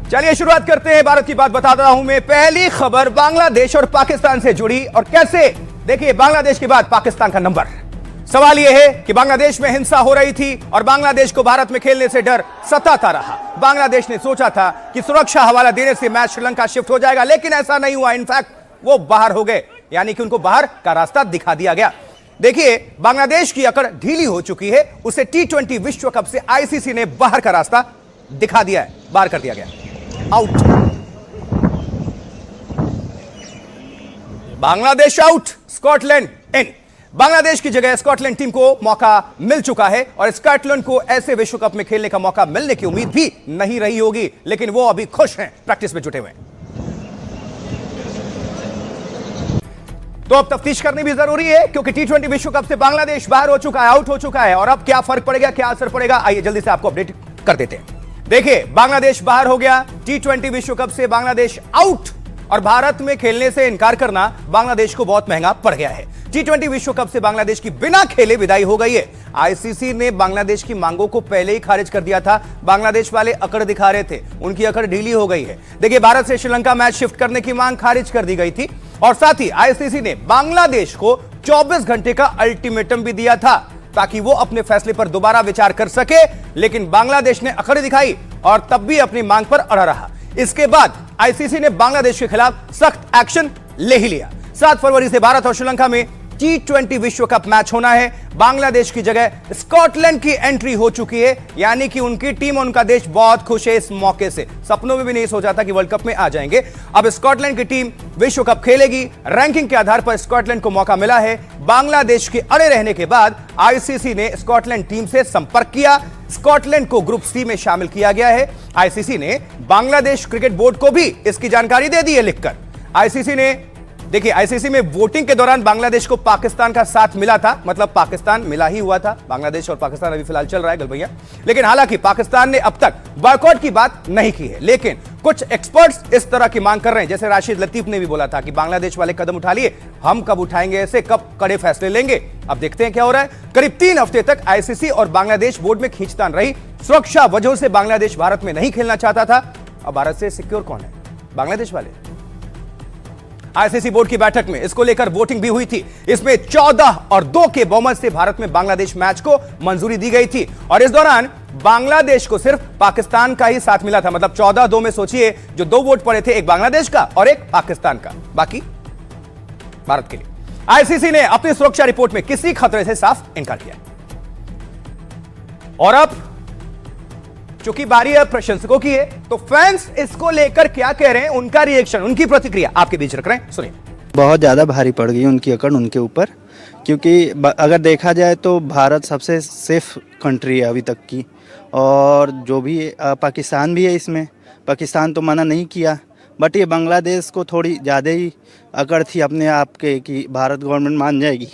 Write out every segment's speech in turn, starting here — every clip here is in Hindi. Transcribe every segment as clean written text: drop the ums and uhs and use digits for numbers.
चलिए शुरुआत करते हैं। भारत की बात बता रहा हूं मैं। पहली खबर बांग्लादेश और पाकिस्तान से जुड़ी, और कैसे, देखिए बांग्लादेश के बाद पाकिस्तान का नंबर। सवाल यह है कि बांग्लादेश में हिंसा हो रही थी और बांग्लादेश को भारत में खेलने से डर सताता रहा। बांग्लादेश ने सोचा था कि सुरक्षा हवाला देने से मैच श्रीलंका शिफ्ट हो जाएगा, लेकिन ऐसा नहीं हुआ। इनफैक्ट वो बाहर हो गए, यानी कि उनको बाहर का रास्ता दिखा दिया गया। देखिए बांग्लादेश की अकड़ ढीली हो चुकी है। उसे T20 विश्व कप से आईसीसी ने बाहर का रास्ता दिखा दिया है, बाहर कर दिया गया, out. Bangladesh out, Scotland in. Bangladesh की जगह स्कॉटलैंड टीम को मौका मिल चुका है और स्कॉटलैंड को ऐसे विश्व कप में खेलने का मौका मिलने की उम्मीद भी नहीं रही होगी, लेकिन वो अभी खुश हैं, प्रैक्टिस में जुटे हुए हैं। तो अब तफ्तीश करनी भी जरूरी है, क्योंकि T20 विश्व कप से बांग्लादेश बाहर हो चुका है, आउट हो चुका है। और अब क्या फर्क पड़ेगा, क्या असर पड़ेगा, आइए जल्दी से आपको अपडेट कर देते हैं। देखिए बांग्लादेश बाहर हो गया, T20 विश्व कप से बांग्लादेश आउट, और भारत में खेलने से इनकार करना बांग्लादेश को बहुत महंगा पड़ गया है। T20 विश्व कप से बांग्लादेश की बिना खेले विदाई हो गई है। आईसीसी ने बांग्लादेश की मांगों को पहले ही खारिज कर दिया था। बांग्लादेश वाले अकड़ दिखा रहे थे, उनकी अकड़ ढीली हो गई है। देखिए भारत से श्रीलंका मैच शिफ्ट करने की मांग खारिज कर दी गई थी, और साथ ही आईसीसी ने बांग्लादेश को 24 घंटे का अल्टीमेटम भी दिया था ताकि वो अपने फैसले पर दोबारा विचार कर सके, लेकिन बांग्लादेश ने अकड़ दिखाई और तब भी अपनी मांग पर अड़ा रहा। इसके बाद आईसीसी ने बांग्लादेश के खिलाफ सख्त एक्शन ले ही लिया। 7 फरवरी से भारत और श्रीलंका में T20 विश्व कप मैच होना है। बांग्लादेश की जगह स्कॉटलैंड की एंट्री हो चुकी है, यानी कि उनकी टीम, उनका देश बहुत खुश है इस मौके से। सपनों में भी नहीं सोचा था कि वर्ल्ड कप में आ जाएंगे। अब स्कॉटलैंड की टीम विश्व कप खेलेगी। रैंकिंग के आधार पर स्कॉटलैंड को मौका मिला है। बांग्लादेश के अड़े रहने के बाद आईसीसी ने स्कॉटलैंड टीम से संपर्क किया। स्कॉटलैंड को ग्रुप सी में शामिल किया गया है। आईसीसी ने बांग्लादेश क्रिकेट बोर्ड को भी इसकी जानकारी दे दी है लिखकर। आईसीसी ने, देखिए आईसीसी में वोटिंग के दौरान बांग्लादेश को पाकिस्तान का साथ मिला था, मतलब पाकिस्तान मिला ही हुआ था। बांग्लादेश और पाकिस्तान अभी फिलहाल चल रहा है गलभैया, लेकिन हालांकि पाकिस्तान ने अब तक बॉयकॉट की बात नहीं की है। लेकिन कुछ एक्सपर्ट्स इस तरह की मांग कर रहे हैं, जैसे राशिद लतीफ ने भी बोला था कि बांग्लादेश वाले कदम उठा लिए, हम कब उठाएंगे ऐसे, कब कड़े फैसले लेंगे। अब देखते हैं क्या हो रहा है। करीब 3 हफ्ते तक आईसीसी और बांग्लादेश बोर्ड में खींचतान रही। सुरक्षा वजहों से बांग्लादेश भारत में नहीं खेलना चाहता था। अब भारत से सिक्योर कौन है? बांग्लादेश वाले। आईसीसी बोर्ड की बैठक में इसको लेकर वोटिंग भी हुई थी। इसमें 14 और 2 के बहुमत से भारत में बांग्लादेश मैच को मंजूरी दी गई थी, और इस दौरान बांग्लादेश को सिर्फ पाकिस्तान का ही साथ मिला था। मतलब 14-2 में सोचिए, जो 2 वोट पड़े थे, एक बांग्लादेश का और एक पाकिस्तान का, बाकी भारत के लिए। आईसीसी ने अपनी सुरक्षा रिपोर्ट में किसी खतरे से साफ इनकार किया। और अब चूंकि बारी है प्रशंसकों की है, तो फैंस इसको लेकर क्या कह रहे हैं, उनका रिएक्शन, उनकी प्रतिक्रिया आपके बीच रख रहे हैं, सुनिए। बहुत ज़्यादा भारी पड़ गई उनकी अकड़ उनके ऊपर, क्योंकि अगर देखा जाए तो भारत सबसे सेफ कंट्री है अभी तक की। और जो भी पाकिस्तान भी है इसमें, पाकिस्तान तो मना नहीं किया, बट ये बांग्लादेश को थोड़ी ज़्यादा ही अकड़ थी अपने आप के कि भारत गवर्नमेंट मान जाएगी,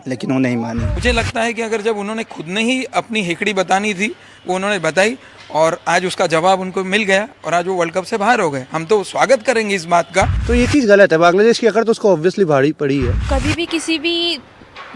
लेकिन वो नहीं मानी। मुझे लगता है कि अगर जब उन्होंने खुद ने ही अपनी हेकड़ी बतानी थी, वो उन्होंने बताई, और आज उसका जवाब उनको मिल गया, और आज वो वर्ल्ड कप से बाहर हो गए। हम तो स्वागत करेंगे इस बात का। तो ये चीज़ गलत है। बांग्लादेश की अकड़ तो उसको ऑब्वियसली भारी पड़ी है। कभी भी किसी भी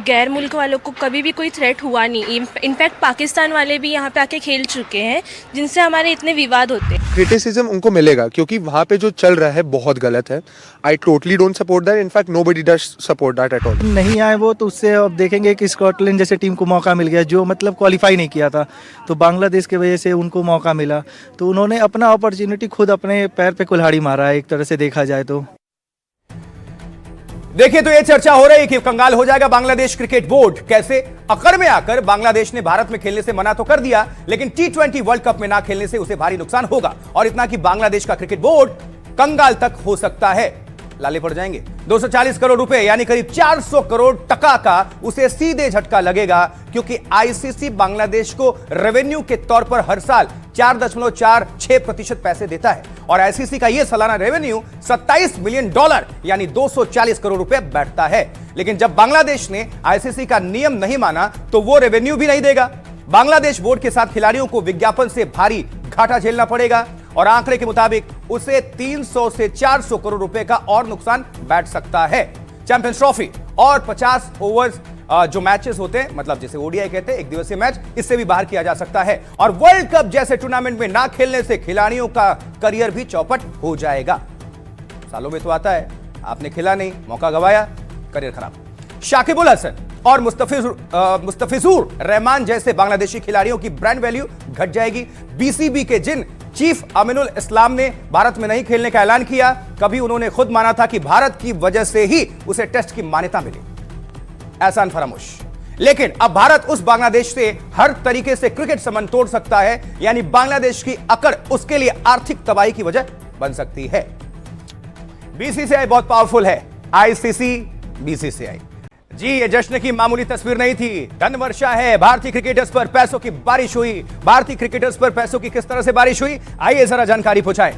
गैर मुल्क वालों को कभी भी कोई थ्रेट हुआ नहीं। इनफैक्ट पाकिस्तान वाले भी यहाँ पे आके खेल चुके हैं, जिनसे हमारे इतने विवाद होते हैं। क्रिटिसिज्म उनको मिलेगा, क्योंकि वहाँ पे जो चल रहा है बहुत गलत है। I totally don't support that. In fact nobody does support that at all. नहीं आए वो, तो उससे अब देखेंगे कि स्कॉटलैंड जैसे टीम को मौका मिल गया, जो मतलब क्वालिफाई नहीं किया था, तो बांग्लादेश की वजह से उनको मौका मिला। तो उन्होंने अपना अपॉर्चुनिटी खुद अपने पैर पे कुल्हाड़ी मारा है, एक तरह से देखा जाए तो। देखिए तो यह चर्चा हो रही है कि कंगाल हो जाएगा बांग्लादेश क्रिकेट बोर्ड। कैसे? अकड़ में आकर बांग्लादेश ने भारत में खेलने से मना तो कर दिया, लेकिन T20 वर्ल्ड कप में ना खेलने से उसे भारी नुकसान होगा। और इतना कि बांग्लादेश का क्रिकेट बोर्ड कंगाल तक हो सकता है, लाले पड़ जाएंगे। 240 करोड़ रुपए यानी करीब 400 करोड़ टका का उसे सीधे झटका लगेगा, क्योंकि आईसीसी बांग्लादेश को रेवेन्यू के तौर पर हर साल 4.46% पैसे देता है, और आईसीसी का यह सालाना रेवेन्यू $27 मिलियन यानी 240 करोड़ रुपए बैठता है। लेकिन जब बांग्लादेश ने आईसीसी का नियम नहीं माना, तो वो रेवेन्यू भी नहीं देगा। बांग्लादेश बोर्ड के साथ खिलाड़ियों को विज्ञापन से भारी घाटा झेलना पड़ेगा, और आंकड़े के मुताबिक उसे 300 से 400 करोड़ रुपए का और नुकसान बैठ सकता है। चैंपियंस ट्रॉफी और 50 ओवर्स जो मैचेस होते हैं, मतलब जैसे ओडीआई कहते हैं, एक दिवसीय मैच, इससे भी बाहर किया जा सकता है। और वर्ल्ड कप जैसे टूर्नामेंट में ना खेलने से खिलाड़ियों का करियर भी चौपट हो जाएगा। सालों में तो आता है, आपने खेला नहीं, मौका गवाया, करियर खराब। शाकिबुल हसन और मुस्तफिजुर रहमान जैसे बांग्लादेशी खिलाड़ियों की ब्रांड वैल्यू घट जाएगी। बीसीबी के जिन चीफ अमीनुल इस्लाम ने भारत में नहीं खेलने का ऐलान किया, कभी उन्होंने खुद माना था कि भारत की वजह से ही उसे टेस्ट की मान्यता मिली। एहसान फरामोश। लेकिन अब भारत उस बांग्लादेश से हर तरीके से क्रिकेट संबंध तोड़ सकता है, यानी बांग्लादेश की अकड़ उसके लिए आर्थिक तबाही की वजह बन सकती है। बीसीसीआई बहुत पावरफुल है। ICC, BCCI. जी, ये जश्न की मामूली तस्वीर नहीं थी, धन वर्षा है। भारतीय क्रिकेटर्स पर पैसों की बारिश हुई। भारतीय क्रिकेटर्स पर पैसों की किस तरह से बारिश हुई, आइए जरा जानकारी पहुंचाएं।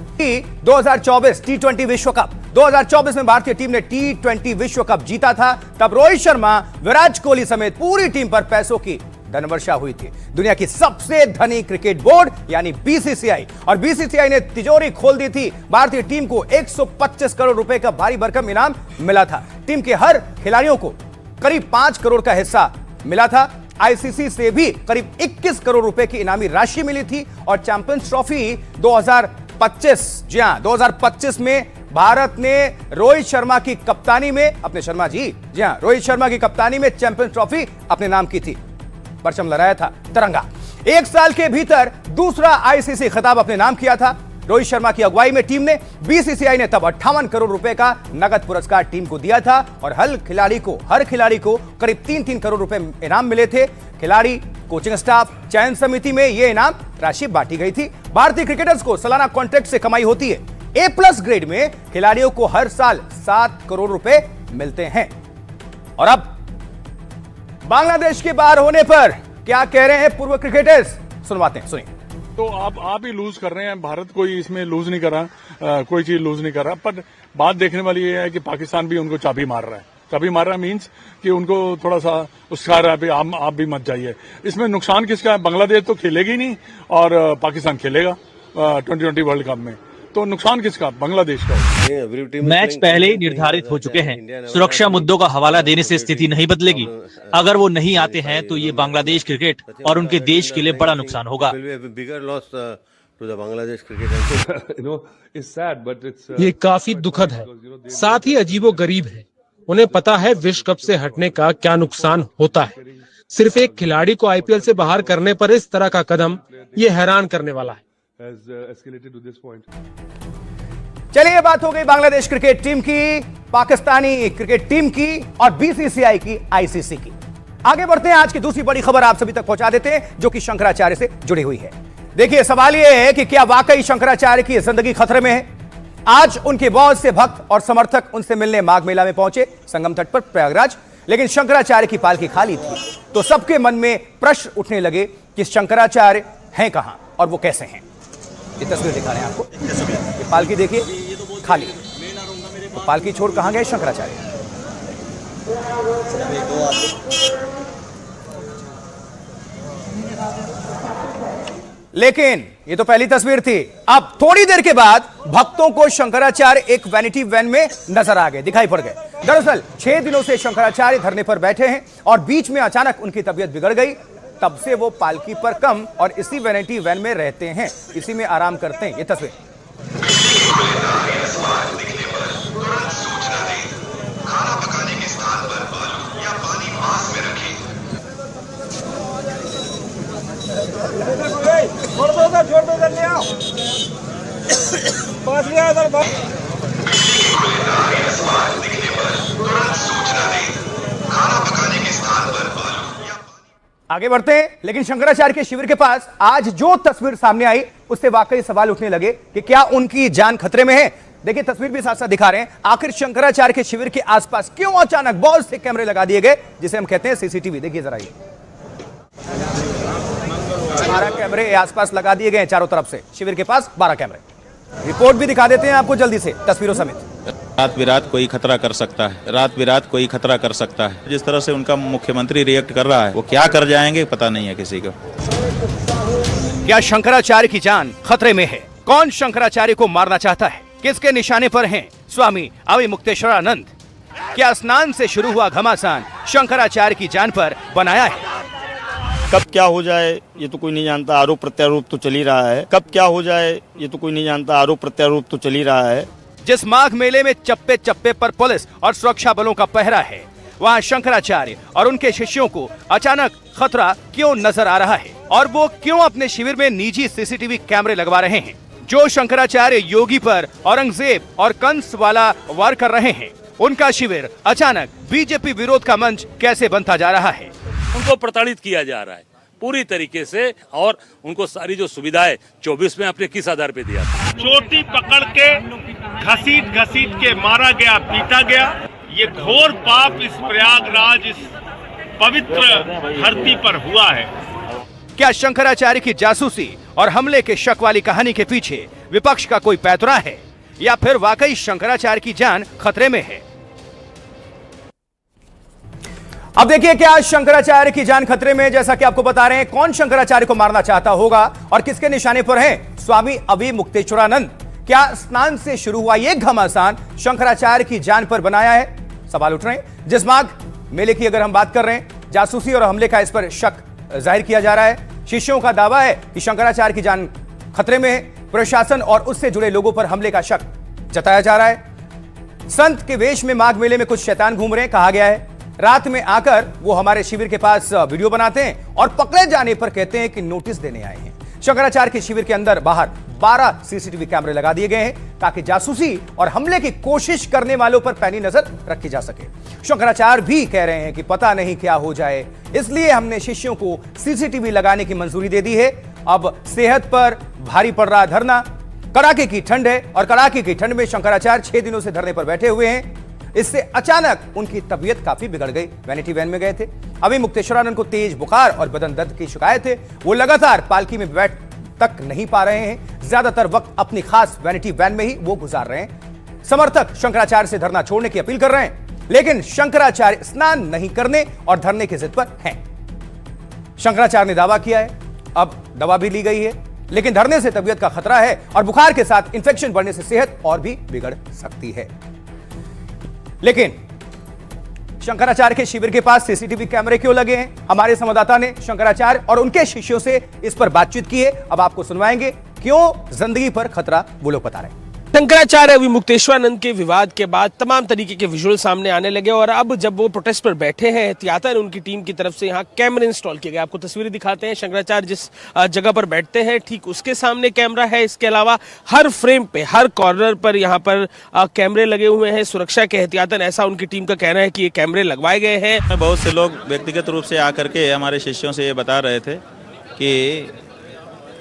2024 टी20 विश्व कप, 2024 में भारतीय टीम ने टी20 विश्व कप जीता था। तब रोहित शर्मा, विराट कोहली समेत पूरी टीम पर पैसों की धन वर्षा हुई थी। दुनिया की सबसे धनी क्रिकेट बोर्ड यानी बीसीसीआई, और बीसीसीआई ने तिजोरी खोल दी थी। भारतीय टीम को 125 करोड़ रुपए का भारी भरकम इनाम मिला था। टीम के हर खिलाड़ियों को करीब 5 करोड़ का हिस्सा मिला था। आईसीसी से भी करीब 21 करोड़ रुपए की इनामी राशि मिली थी। और चैंपियंस ट्रॉफी 2025, जी हां, 2025 में भारत ने रोहित शर्मा की कप्तानी में, अपने शर्मा जी हां, रोहित शर्मा की कप्तानी में चैंपियंस ट्रॉफी अपने नाम की थी। परचम लहराया था, तिरंगा। एक साल के भीतर दूसरा आईसीसी खिताब अपने नाम किया था। रोहित शर्मा की अगुवाई में टीम ने, बीसीसीआई ने तब 58 करोड़ रुपए का नगद पुरस्कार टीम को दिया था। और हर खिलाड़ी को करीब 3-3 करोड़ रुपए इनाम मिले थे। खिलाड़ी, कोचिंग स्टाफ, चयन समिति में यह इनाम राशि बांटी गई थी। भारतीय क्रिकेटर्स को सालाना कॉन्ट्रैक्ट से कमाई होती है। A+ ग्रेड में खिलाड़ियों को हर साल 7 करोड़ रुपए मिलते हैं। और अब बांग्लादेश के बाहर होने पर क्या कह रहे हैं पूर्व क्रिकेटर्स, सुनवाते हैं, सुनिए। तो आप ही लूज कर रहे हैं, भारत कोई इसमें लूज नहीं कर रहा, कोई चीज लूज नहीं कर रहा। पर बात देखने वाली ये है कि पाकिस्तान भी उनको चाबी मार रहा है। चाबी मार रहा है मीन्स कि उनको थोड़ा सा उस्का रहा है, आप भी मत जाइए। इसमें नुकसान किसका है? बांग्लादेश तो खेलेगी नहीं और पाकिस्तान खेलेगा 2020 वर्ल्ड कप में, तो नुकसान किसका? बांग्लादेश का। मैच पहले ही निर्धारित हो चुके हैं। सुरक्षा मुद्दों का हवाला देने से स्थिति नहीं बदलेगी। अगर वो नहीं आते हैं तो ये बांग्लादेश क्रिकेट और उनके देश के लिए बड़ा नुकसान होगा। ये काफी दुखद है, साथ ही अजीबोगरीब है। उन्हें पता है विश्व कप से हटने का क्या नुकसान होता है। सिर्फ एक खिलाड़ी को आईपीएल से बाहर करने पर इस तरह का कदम, ये हैरान करने वाला है। चलिए, बात हो गई बांग्लादेश क्रिकेट टीम की, पाकिस्तानी क्रिकेट टीम की और बीसीसीआई की, आईसीसी की। आगे बढ़ते हैं, आज की दूसरी बड़ी खबर आप सभी तक पहुंचा देते हैं, जो कि शंकराचार्य से जुड़ी हुई है। देखिए, सवाल यह है कि क्या वाकई शंकराचार्य की जिंदगी खतरे में है? आज उनके बहुत से भक्त और समर्थक उनसे मिलने माघ मेला में पहुंचे, संगम तट पर प्रयागराज। लेकिन शंकराचार्य की पालकी खाली थी, तो सबके मन में प्रश्न उठने लगे कि शंकराचार्य हैं कहां और वो कैसे हैं। ये तस्वीर दिखा रहे हैं आपको, ये पालकी देखिए, खाली। तो पालकी छोड़ कहां गए शंकराचार्य? लेकिन ये तो पहली तस्वीर थी। अब थोड़ी देर के बाद भक्तों को शंकराचार्य एक वैनिटी वैन में नजर आ गए, दिखाई पड़ गए। दरअसल 6 दिनों से शंकराचार्य धरने पर बैठे हैं और बीच में अचानक उनकी तबीयत बिगड़ गई। तब से वो पालकी पर कम और इसी वैनिटी वैन में रहते हैं, इसी में आराम करते हैं। ये तस्वीर छोड़ दो जल्दी आओ, पास ले आओ इधर। आगे बढ़ते हैं, लेकिन शंकराचार्य के शिविर के पास आज जो तस्वीर सामने आई, उससे वाकई सवाल उठने लगे कि क्या उनकी जान खतरे में है। देखिए, तस्वीर भी साथ साथ दिखा रहे हैं। आखिर शंकराचार्य के शिविर के आसपास क्यों अचानक बहुत से कैमरे लगा दिए गए, जिसे हम कहते हैं सीसीटीवी। देखिए जरा, ये 12 कैमरे आसपास लगा दिए गए चारों तरफ से, शिविर के पास 12 कैमरे। रिपोर्ट भी दिखा देते हैं आपको जल्दी से, तस्वीरों समेत। रात बिरात कोई खतरा कर सकता है, रात बिरात कोई खतरा कर सकता है। जिस तरह से उनका मुख्यमंत्री रिएक्ट कर रहा है, वो क्या कर जाएंगे पता नहीं है किसी को। क्या शंकराचार्य की जान खतरे में है? कौन शंकराचार्य को मारना चाहता है? किसके निशाने पर हैं स्वामी अविमुक्तेश्वरानंद? क्या स्नान से शुरू हुआ घमासान शंकराचार्य की जान पर बनाया है? कब क्या हो जाए ये तो कोई नहीं जानता, आरोप प्रत्यारोप तो चल ही रहा है। कब क्या हो जाए ये तो कोई नहीं जानता, आरोप प्रत्यारोप तो चल ही रहा है। जिस माघ मेले में चप्पे चप्पे पर पुलिस और सुरक्षा बलों का पहरा है, वहां शंकराचार्य और उनके शिष्यों को अचानक खतरा क्यों नजर आ रहा है और वो क्यों अपने शिविर में निजी सीसीटीवी कैमरे लगवा रहे हैं? जो शंकराचार्य योगी पर औरंगजेब और कंस वाला वार कर रहे हैं, उनका शिविर अचानक बीजेपी विरोध का मंच कैसे बनता जा रहा है? उनको प्रताड़ित किया जा रहा है पूरी तरीके से और उनको सारी जो सुविधाएं 24 में आपने किस आधार पे दिया? चोटी पकड़ के घसीट घसीट के मारा गया, पीटा गया। ये घोर पाप इस प्रयागराज, इस पवित्र धरती पर हुआ है। क्या शंकराचार्य की जासूसी और हमले के शक वाली कहानी के पीछे विपक्ष का कोई पैतरा है या फिर वाकई शंकराचार्य की जान खतरे में है? अब देखिए, क्या शंकराचार्य की जान खतरे में? जैसा कि आपको बता रहे हैं, कौन शंकराचार्य को मारना चाहता होगा और किसके निशाने पर है? स्वामी अभिमुक्तेश्वरानंद। क्या स्नान से शुरू हुआ यह घमासान शंकराचार्य की जान पर बनाया है? सवाल उठ रहे हैं। जिस माघ मेले की अगर हम बात कर रहे हैं, जासूसी और हमले का इस पर शक जाहिर किया जा रहा है। शिष्यों का दावा है कि शंकराचार्य की जान खतरे में है। प्रशासन और उससे जुड़े लोगों पर हमले का शक जताया जा रहा है। संत के वेश में माघ मेले में कुछ शैतान घूम रहे हैं, कहा गया है। रात में आकर वो हमारे शिविर के पास वीडियो बनाते हैं और पकड़े जाने पर कहते हैं कि नोटिस देने आए हैं। शंकराचार्य के शिविर के अंदर बाहर 12 सीसीटीवी कैमरे लगा दिए गए हैं ताकि जासूसी और हमले की कोशिश करने वालों पर पैनी नजर रखी जा सके। शंकराचार्य भी कह रहे हैं कि पता नहीं क्या हो जाए, इसलिए हमने शिष्यों को सीसीटीवी लगाने की मंजूरी दे दी है। अब सेहत पर भारी पड़ रहा धरना, कड़ाके की ठंड है और कड़ाके की ठंड में शंकराचार्य 6 दिनों से धरने पर बैठे हुए हैं। इससे अचानक उनकी तबीयत काफी बिगड़ गई। वैनिटी वैन में गए थे। अभिमुक्तेश्वरानंद को तेज बुखार और बदन दर्द की शिकायत है। वो लगातार पालकी में बैठ तक नहीं पा रहे हैं। ज्यादातर वक्त अपनी खास वैनिटी वैन में ही वो गुजार रहे हैं। समर्थक शंकराचार्य से धरना छोड़ने की अपील कर रहे हैं, लेकिन शंकराचार्य स्नान नहीं करने और धरने की जिद पर हैं। शंकराचार्य ने दावा किया है, अब दवा भी ली गई है, लेकिन धरने से तबीयत का खतरा है और बुखार के साथ इंफेक्शन बढ़ने से सेहत और भी बिगड़ सकती है। लेकिन शंकराचार्य के शिविर के पास सीसीटीवी कैमरे क्यों लगे हैं? हमारे संवाददाता ने शंकराचार्य और उनके शिष्यों से इस पर बातचीत की है। अब आपको सुनवाएंगे क्यों जिंदगी पर खतरा, वो लोग बता रहे हैं। शंकराचार्य अभिमुक्तेश्वरानंद के विवाद के बाद तमाम तरीके के विजुअल सामने आने लगे और अब जब वो प्रोटेस्ट पर बैठे हैं, एहतियातन उनकी टीम की तरफ से यहाँ कैमरे इंस्टॉल किए गए। आपको तस्वीरें दिखाते हैं। शंकराचार्य जिस जगह पर बैठते हैं ठीक उसके सामने कैमरा है। इसके अलावा हर फ्रेम पे, हर कॉर्नर पर यहाँ पर कैमरे लगे हुए हैं सुरक्षा के एहतियातन। ऐसा उनकी टीम का कहना है कि ये कैमरे लगवाए गए हैं। बहुत से लोग व्यक्तिगत रूप से आकर के हमारे शिष्यों से ये बता रहे थे कि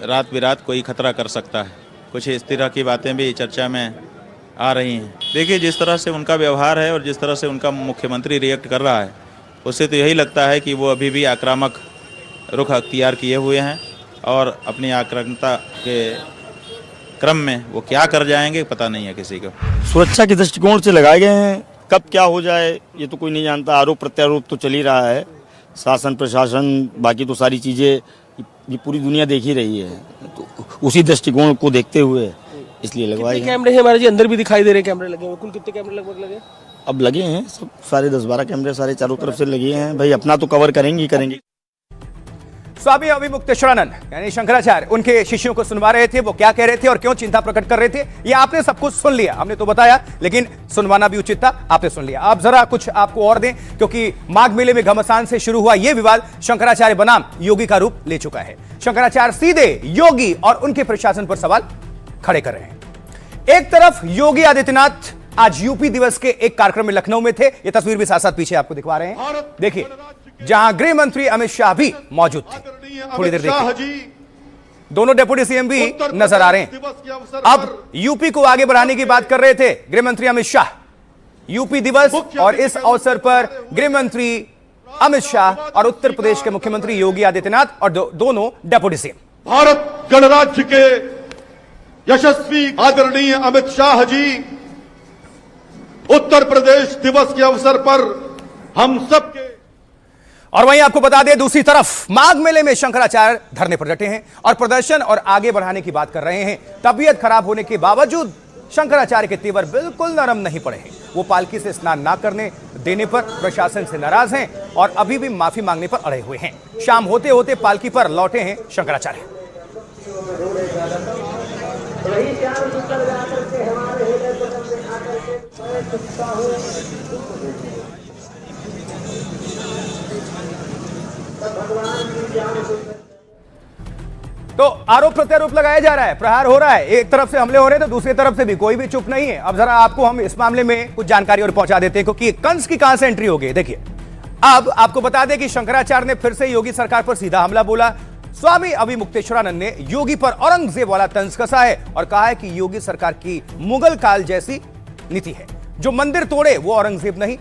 रात बिरात कोई खतरा कर सकता है। कुछ इस तरह की बातें भी चर्चा में आ रही हैं। देखिए, जिस तरह से उनका व्यवहार है और जिस तरह से उनका मुख्यमंत्री रिएक्ट कर रहा है, उससे तो यही लगता है कि वो अभी भी आक्रामक रुख अख्तियार किए हुए हैं और अपनी आक्रामकता के क्रम में वो क्या कर जाएंगे पता नहीं है किसी को। सुरक्षा के दृष्टिकोण से लगाए गए हैं। कब क्या हो जाए ये तो कोई नहीं जानता, आरोप प्रत्यारोप तो चल ही रहा है। शासन प्रशासन बाकी तो सारी चीज़ें ये पूरी दुनिया देख ही रही है, तो उसी दृष्टिकोण को देखते हुए इसलिए लगवाए हैं। कैमरे हैं हमारे जी, अंदर भी दिखाई दे रहे कैमरे लगे हुए। कुल कितने कैमरे लगभग लगे? अब लगे हैं सब, सारे 10-12 कैमरे सारे चारों तरफ से लगे हैं। भाई अपना तो कवर करेंगे ही करेंगे। स्वामी अभिमुक्तेश्वरानंद यानी शंकराचार्य उनके शिष्यों को सुनवा रहे थे। वो क्या कह रहे थे और क्यों चिंता प्रकट कर रहे थे, ये आपने सब कुछ सुन लिया। हमने तो बताया, लेकिन सुनवाना भी उचित था। आपने सुन लिया। आप जरा कुछ आपको और दें, क्योंकि माघ मेले में घमासान से शुरू हुआ यह विवाद शंकराचार्य बनाम योगी का रूप ले चुका है। शंकराचार्य सीधे योगी और उनके प्रशासन पर सवाल खड़े कर रहे हैं। एक तरफ योगी आदित्यनाथ आज यूपी दिवस के एक कार्यक्रम में लखनऊ में थे। ये तस्वीर भी साथ साथ पीछे आपको दिखवा रहे हैं। देखिए, जहां गृह मंत्री अमित शाह भी मौजूद थे। थोड़ी देर देखिए, दोनों डिप्टी सीएम भी नजर आ रहे हैं। अब यूपी को आगे बढ़ाने की बात कर रहे थे गृह मंत्री अमित शाह। यूपी दिवस और इस अवसर पर गृह मंत्री अमित शाह और उत्तर प्रदेश के मुख्यमंत्री योगी आदित्यनाथ और दोनों डिप्टी सीएम। भारत गणराज्य के यशस्वी आदरणीय अमित शाह जी उत्तर प्रदेश दिवस के अवसर पर हम सबके। और वहीं आपको बता दें, दूसरी तरफ माघ मेले में शंकराचार्य धरने पर डटे हैं और प्रदर्शन और आगे बढ़ाने की बात कर रहे हैं। तबीयत खराब होने के बावजूद शंकराचार्य के तेवर बिल्कुल नरम नहीं पड़े हैं। वो पालकी से स्नान ना करने देने पर प्रशासन से नाराज हैं और अभी भी माफी मांगने पर अड़े हुए हैं। शाम होते होते पालकी पर लौटे हैं शंकराचार्य। तो आरोप प्रत्यारोप लगाया जा रहा है, प्रहार हो रहा है, एक तरफ से हमले हो रहे हैं तो दूसरी तरफ से भी कोई भी चुप नहीं है। अब जरा आपको हम इस मामले में कुछ जानकारी और पहुंचा देते हैं, क्योंकि कंस की कहां से एंट्री हो गई। देखिए, अब आपको बता दें कि शंकराचार्य ने फिर से योगी सरकार पर सीधा हमला बोला। स्वामी अविमुक्तेश्वरानंद ने योगी पर औरंगजेब वाला तंज कसा है और कहा है कि योगी सरकार की मुगल काल जैसी नीति है, जो मंदिर तोड़े वो औरंगजेब नहीं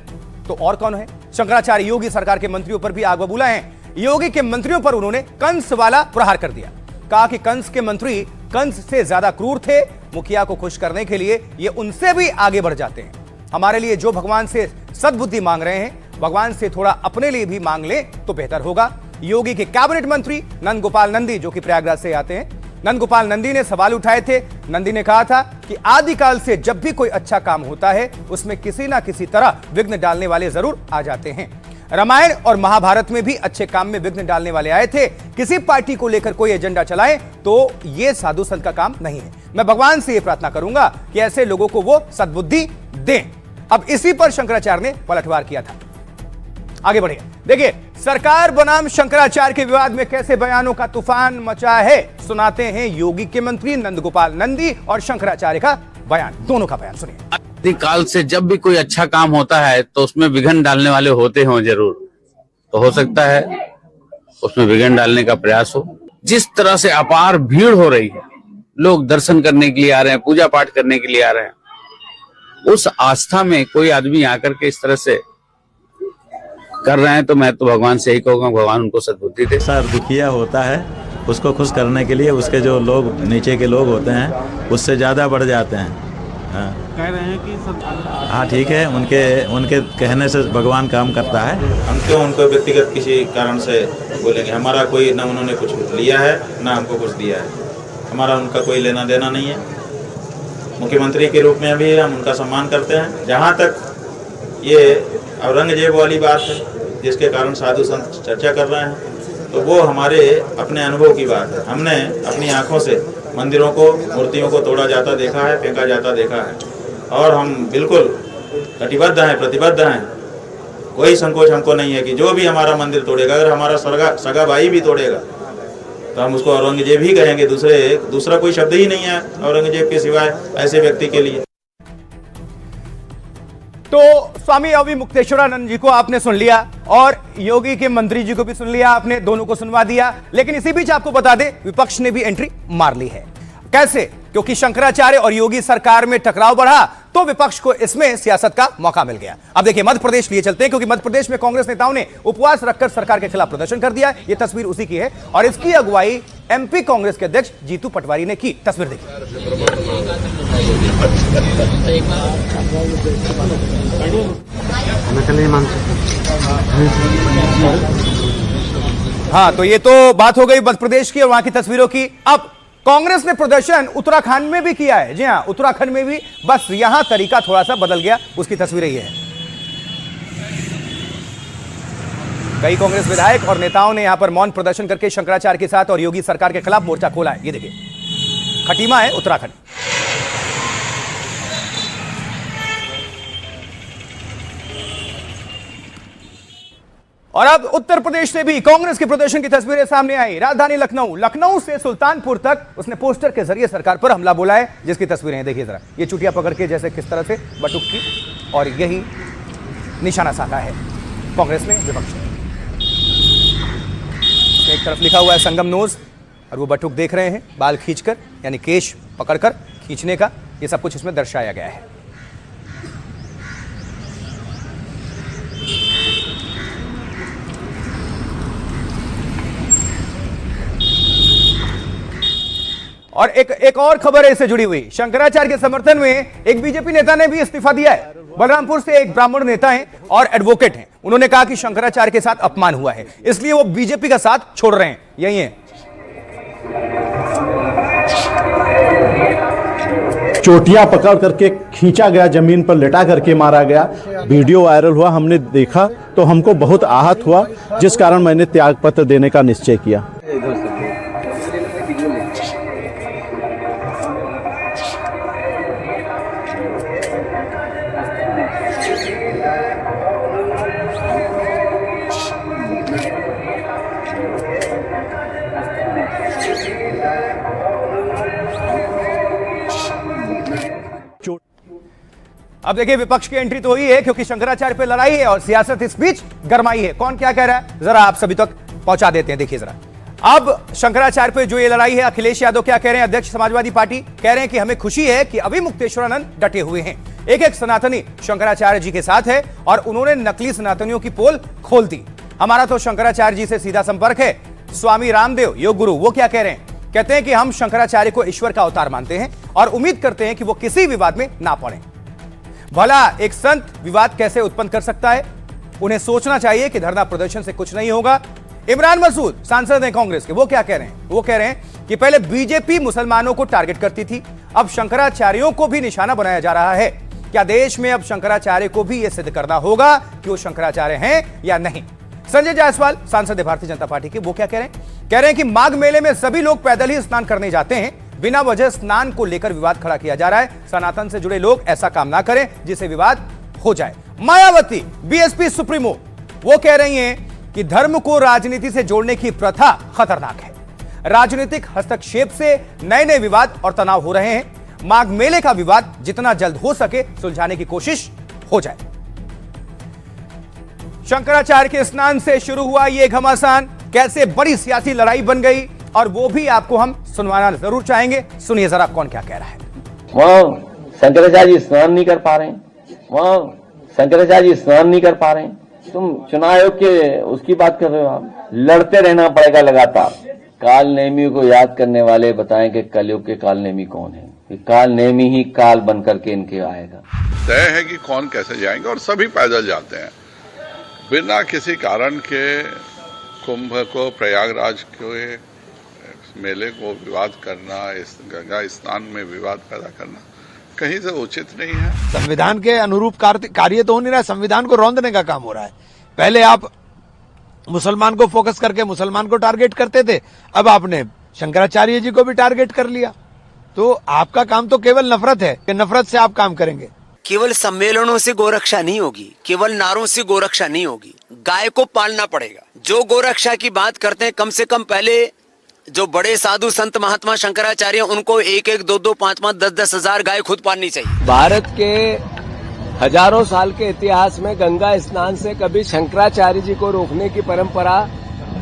तो और कौन है। शंकराचार्य योगी सरकार के मंत्रियों पर भी आग बबूला है। योगी के मंत्रियों पर उन्होंने कंस वाला प्रहार कर दिया, कहा कि कंस के मंत्री कंस से ज्यादा क्रूर थे, मुखिया को खुश करने के लिए ये उनसे भी आगे बढ़ जाते हैं। हमारे लिए जो भगवान से सद्बुद्धि मांग रहे हैं, भगवान से थोड़ा अपने लिए भी मांग ले तो बेहतर होगा। योगी के कैबिनेट मंत्री नंद गोपाल नंदी, जो कि प्रयागराज से आते हैं, नंद गोपाल नंदी ने सवाल उठाए थे। नंदी ने कहा था कि आदिकाल से जब भी कोई अच्छा काम होता है उसमें किसी ना किसी तरह विघ्न डालने वाले जरूर आ जाते हैं। रामायण और महाभारत में भी अच्छे काम में विघ्न डालने वाले आए थे। किसी पार्टी को लेकर कोई एजेंडा चलाएं तो ये साधु संत का काम नहीं है। मैं भगवान से ये प्रार्थना करूंगा कि ऐसे लोगों को वो सद्बुद्धि दें। अब इसी पर शंकराचार्य ने पलटवार किया था। आगे बढ़िए, देखिए सरकार बनाम शंकराचार्य के विवाद में कैसे बयानों का तूफान मचा है, सुनाते हैं योगी के मंत्री नंद गोपाल नंदी और शंकराचार्य का बयान, दोनों का बयान सुनिए। आदिकाल से जब भी कोई अच्छा काम होता है तो उसमें विघ्न डालने वाले होते हों जरूर, तो हो सकता है उसमें विघ्न डालने का प्रयास हो। जिस तरह से अपार भीड़ हो रही है, लोग दर्शन करने के लिए आ रहे हैं, पूजा पाठ करने के लिए आ रहे हैं, उस आस्था में कोई आदमी आकर के इस तरह से कर रहे हैं तो मैं तो भगवान से यही कहूँगा, भगवान उनको सद्बुद्धि दे। सर दुखिया होता है, उसको खुश करने के लिए उसके जो लोग नीचे के लोग होते हैं उससे ज़्यादा बढ़ जाते हैं। हाँ कह रहे हैं कि हाँ ठीक है, उनके कहने से भगवान काम करता है। हम क्यों उनको व्यक्तिगत किसी कारण से बोलेंगे? हमारा कोई ना उन्होंने कुछ लिया है ना हमको कुछ दिया है, हमारा उनका कोई लेना देना नहीं है। मुख्यमंत्री के रूप में भी हम उनका सम्मान करते हैं। जहाँ तक ये औरंगजेब वाली बात है जिसके कारण साधु संत चर्चा कर रहे हैं, तो वो हमारे अपने अनुभव की बात है। हमने अपनी आंखों से मंदिरों को, मूर्तियों को तोड़ा जाता देखा है, फेंका जाता देखा है, और हम बिल्कुल कटिबद्ध हैं, प्रतिबद्ध हैं। कोई संकोच हमको नहीं है कि जो भी हमारा मंदिर तोड़ेगा, अगर हमारा सगा भाई भी तोड़ेगा तो हम उसको औरंगजेब ही कहेंगे। दूसरा कोई शब्द ही नहीं है औरंगजेब के सिवाय ऐसे व्यक्ति के लिए। तो स्वामी अविमुक्तेश्वरानंद जी को आपने सुन लिया और योगी के मंत्री जी को भी सुन लिया आपने, दोनों को सुनवा दिया। लेकिन इसी बीच आपको बता दें, विपक्ष ने भी एंट्री मार ली है। कैसे? क्योंकि शंकराचार्य और योगी सरकार में टकराव बढ़ा तो विपक्ष को इसमें सियासत का मौका मिल गया। अब देखिए मध्य प्रदेश लिए चलते हैं, क्योंकि मध्य प्रदेश में कांग्रेस नेताओं ने उपवास रखकर सरकार के खिलाफ प्रदर्शन कर दिया। यह तस्वीर उसी की है और इसकी अगुवाई एमपी कांग्रेस के अध्यक्ष जीतू पटवारी ने की। तस्वीर देखिए। हाँ, तो ये तो बात हो गई मध्य प्रदेश की और वहां की तस्वीरों की। अब कांग्रेस ने प्रदर्शन उत्तराखंड में भी किया है। जी हां, उत्तराखंड में भी, बस यहां तरीका थोड़ा सा बदल गया। उसकी तस्वीरें ये है। कई कांग्रेस विधायक और नेताओं ने यहां पर मौन प्रदर्शन करके शंकराचार्य के साथ और योगी सरकार के खिलाफ मोर्चा खोला है। ये देखिए, खटीमा है उत्तराखंड। और अब उत्तर प्रदेश से भी कांग्रेस के प्रदर्शन की तस्वीरें सामने आई। राजधानी लखनऊ से सुल्तानपुर तक उसने पोस्टर के जरिए सरकार पर हमला बोला है, जिसकी तस्वीरें हैं देखिए जरा। ये चुटिया पकड़ के जैसे किस तरह से बटुक की, और यही निशाना साधा है कांग्रेस ने, विपक्ष ने। एक तरफ लिखा हुआ है संगम नोज और वो बटुक देख रहे हैं, बाल खींचकर, यानी केश पकड़कर खींचने का, ये सब कुछ इसमें दर्शाया गया है। और एक और खबर है इससे जुड़ी हुई। शंकराचार्य के समर्थन में एक बीजेपी नेता ने भी इस्तीफा दिया है। बलरामपुर से एक ब्राह्मण नेता हैं और एडवोकेट हैं। उन्होंने कहा कि शंकराचार्य के साथ अपमान हुआ है, इसलिए वो बीजेपी का साथ छोड़ रहे हैं। यही है। चोटियां पकड़ करके खींचा गया, जमीन पर लेटा करके मारा गया। वीडियो वायरल हुआ, हमने देखा तो हमको बहुत आहत हुआ, जिस कारण मैंने त्यागपत्र देने का निश्चय किया। अब देखिए, विपक्ष की एंट्री तो हुई है क्योंकि शंकराचार्य पे लड़ाई है और सियासत इस बीच गरमाई है। कौन क्या कह रहा है जरा आप सभी तक पहुंचा देते हैं। देखिए जरा, अब शंकराचार्य पे जो ये लड़ाई है, अखिलेश यादव क्या कह रहे हैं, अध्यक्ष समाजवादी पार्टी कह रहे हैं कि हमें खुशी है कि अभी मुक्तेश्वरानंद डटे हुए हैं, एक एक सनातनी शंकराचार्य जी के साथ है और उन्होंने नकली सनातनियों की पोल खोल दी। हमारा तो शंकराचार्य जी से सीधा संपर्क है। स्वामी रामदेव योग गुरु वो क्या कह रहे हैं, कहते हैं कि हम शंकराचार्य को ईश्वर का अवतार मानते हैं और उम्मीद करते हैं कि वो किसी विवाद में ना पड़े। भला एक संत विवाद कैसे उत्पन्न कर सकता है, उन्हें सोचना चाहिए कि धरना प्रदर्शन से कुछ नहीं होगा। इमरान मसूद सांसद हैं कांग्रेस के, वो क्या कह रहे हैं, वो कह रहे हैं कि पहले बीजेपी मुसलमानों को टारगेट करती थी, अब शंकराचार्यों को भी निशाना बनाया जा रहा है। क्या देश में अब शंकराचार्य को भी यह सिद्ध करना होगा कि वो शंकराचार्य हैं या नहीं। संजय जायसवाल सांसद है भारतीय जनता पार्टी के, वो क्या कह रहे हैं कि माघ मेले में सभी लोग पैदल ही स्नान करने जाते हैं, बिना वजह स्नान को लेकर विवाद खड़ा किया जा रहा है। सनातन से जुड़े लोग ऐसा काम ना करें जिससे विवाद हो जाए। मायावती बीएसपी सुप्रीमो वो कह रही हैं कि धर्म को राजनीति से जोड़ने की प्रथा खतरनाक है, राजनीतिक हस्तक्षेप से नए नए विवाद और तनाव हो रहे हैं। माघ मेले का विवाद जितना जल्द हो सके सुलझाने की कोशिश हो जाए। शंकराचार्य के स्नान से शुरू हुआ ये घमासान कैसे बड़ी सियासी लड़ाई बन गई, और वो भी आपको हम सुनवाना जरूर चाहेंगे। सुनिए जरा कौन क्या कह रहा है। वहाँ शंकराचार्य स्नान नहीं कर पा रहे हैं, वहाँ शंकराचार्य स्नान नहीं कर पा रहे हैं, तुम चुनाव आयोग के उसकी बात कर रहे हो। आप लड़ते रहना पड़ेगा लगातार। काल नेमी को याद करने वाले बताएं कि कलयुग के काल नेमी कौन है, कि काल नेमी ही काल बन करके इनके आएगा। तय है कि कौन कैसे जाएंगे और सभी पैदल जाते हैं बिना किसी कारण के। कुंभ को, प्रयागराज के मेले को विवाद करना, इस गंगा स्नान में विवाद पैदा करना कहीं से उचित नहीं है। संविधान के अनुरूप कार्य तो हो नहीं रहा है, संविधान को रौंदने का काम हो रहा है। पहले आप मुसलमान को फोकस करके मुसलमान को टारगेट करते थे, अब आपने शंकराचार्य जी को भी टारगेट कर लिया। तो आपका काम तो केवल नफरत है कि नफरत से आप काम करेंगे। केवल सम्मेलनों से गोरक्षा नहीं होगी, केवल नारों से गोरक्षा नहीं होगी, गाय को पालना पड़ेगा। जो गोरक्षा की बात करते हैं, कम से कम पहले जो बड़े साधु संत महात्मा शंकराचार्य, उनको 1-1, 2-2, 5-5, 10-10 हजार गाय खुद पालनी चाहिए। भारत के हजारों साल के इतिहास में गंगा स्नान से कभी शंकराचार्य जी को रोकने की परंपरा,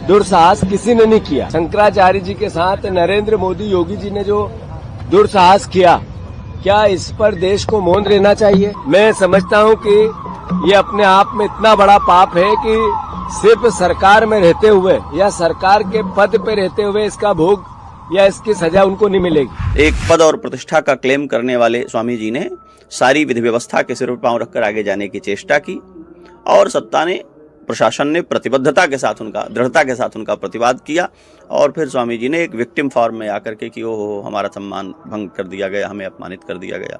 दुस्साहस किसी ने नहीं किया। शंकराचार्य जी के साथ नरेंद्र मोदी, योगी जी ने जो दुस्साहस किया, क्या इस पर देश को मौन रहना चाहिए? मैं समझता हूं कि ये अपने आप में इतना बड़ा पाप है कि सिर्फ सरकार में रहते हुए या सरकार के पद पे रहते हुए इसका भोग या इसकी सजा उनको नहीं मिलेगी। एक पद और प्रतिष्ठा का क्लेम करने वाले स्वामी जी ने सारी विधि व्यवस्था के सिर पर पांव रखकर आगे जाने की चेष्टा की और सत्ता ने, प्रशासन ने प्रतिबद्धता के साथ उनका, दृढ़ता के साथ उनका प्रतिवाद किया और फिर स्वामी जी ने एक विक्टिम फॉर्म में आकर के कि ओहो हमारा सम्मान भंग कर दिया गया, हमें अपमानित कर दिया गया।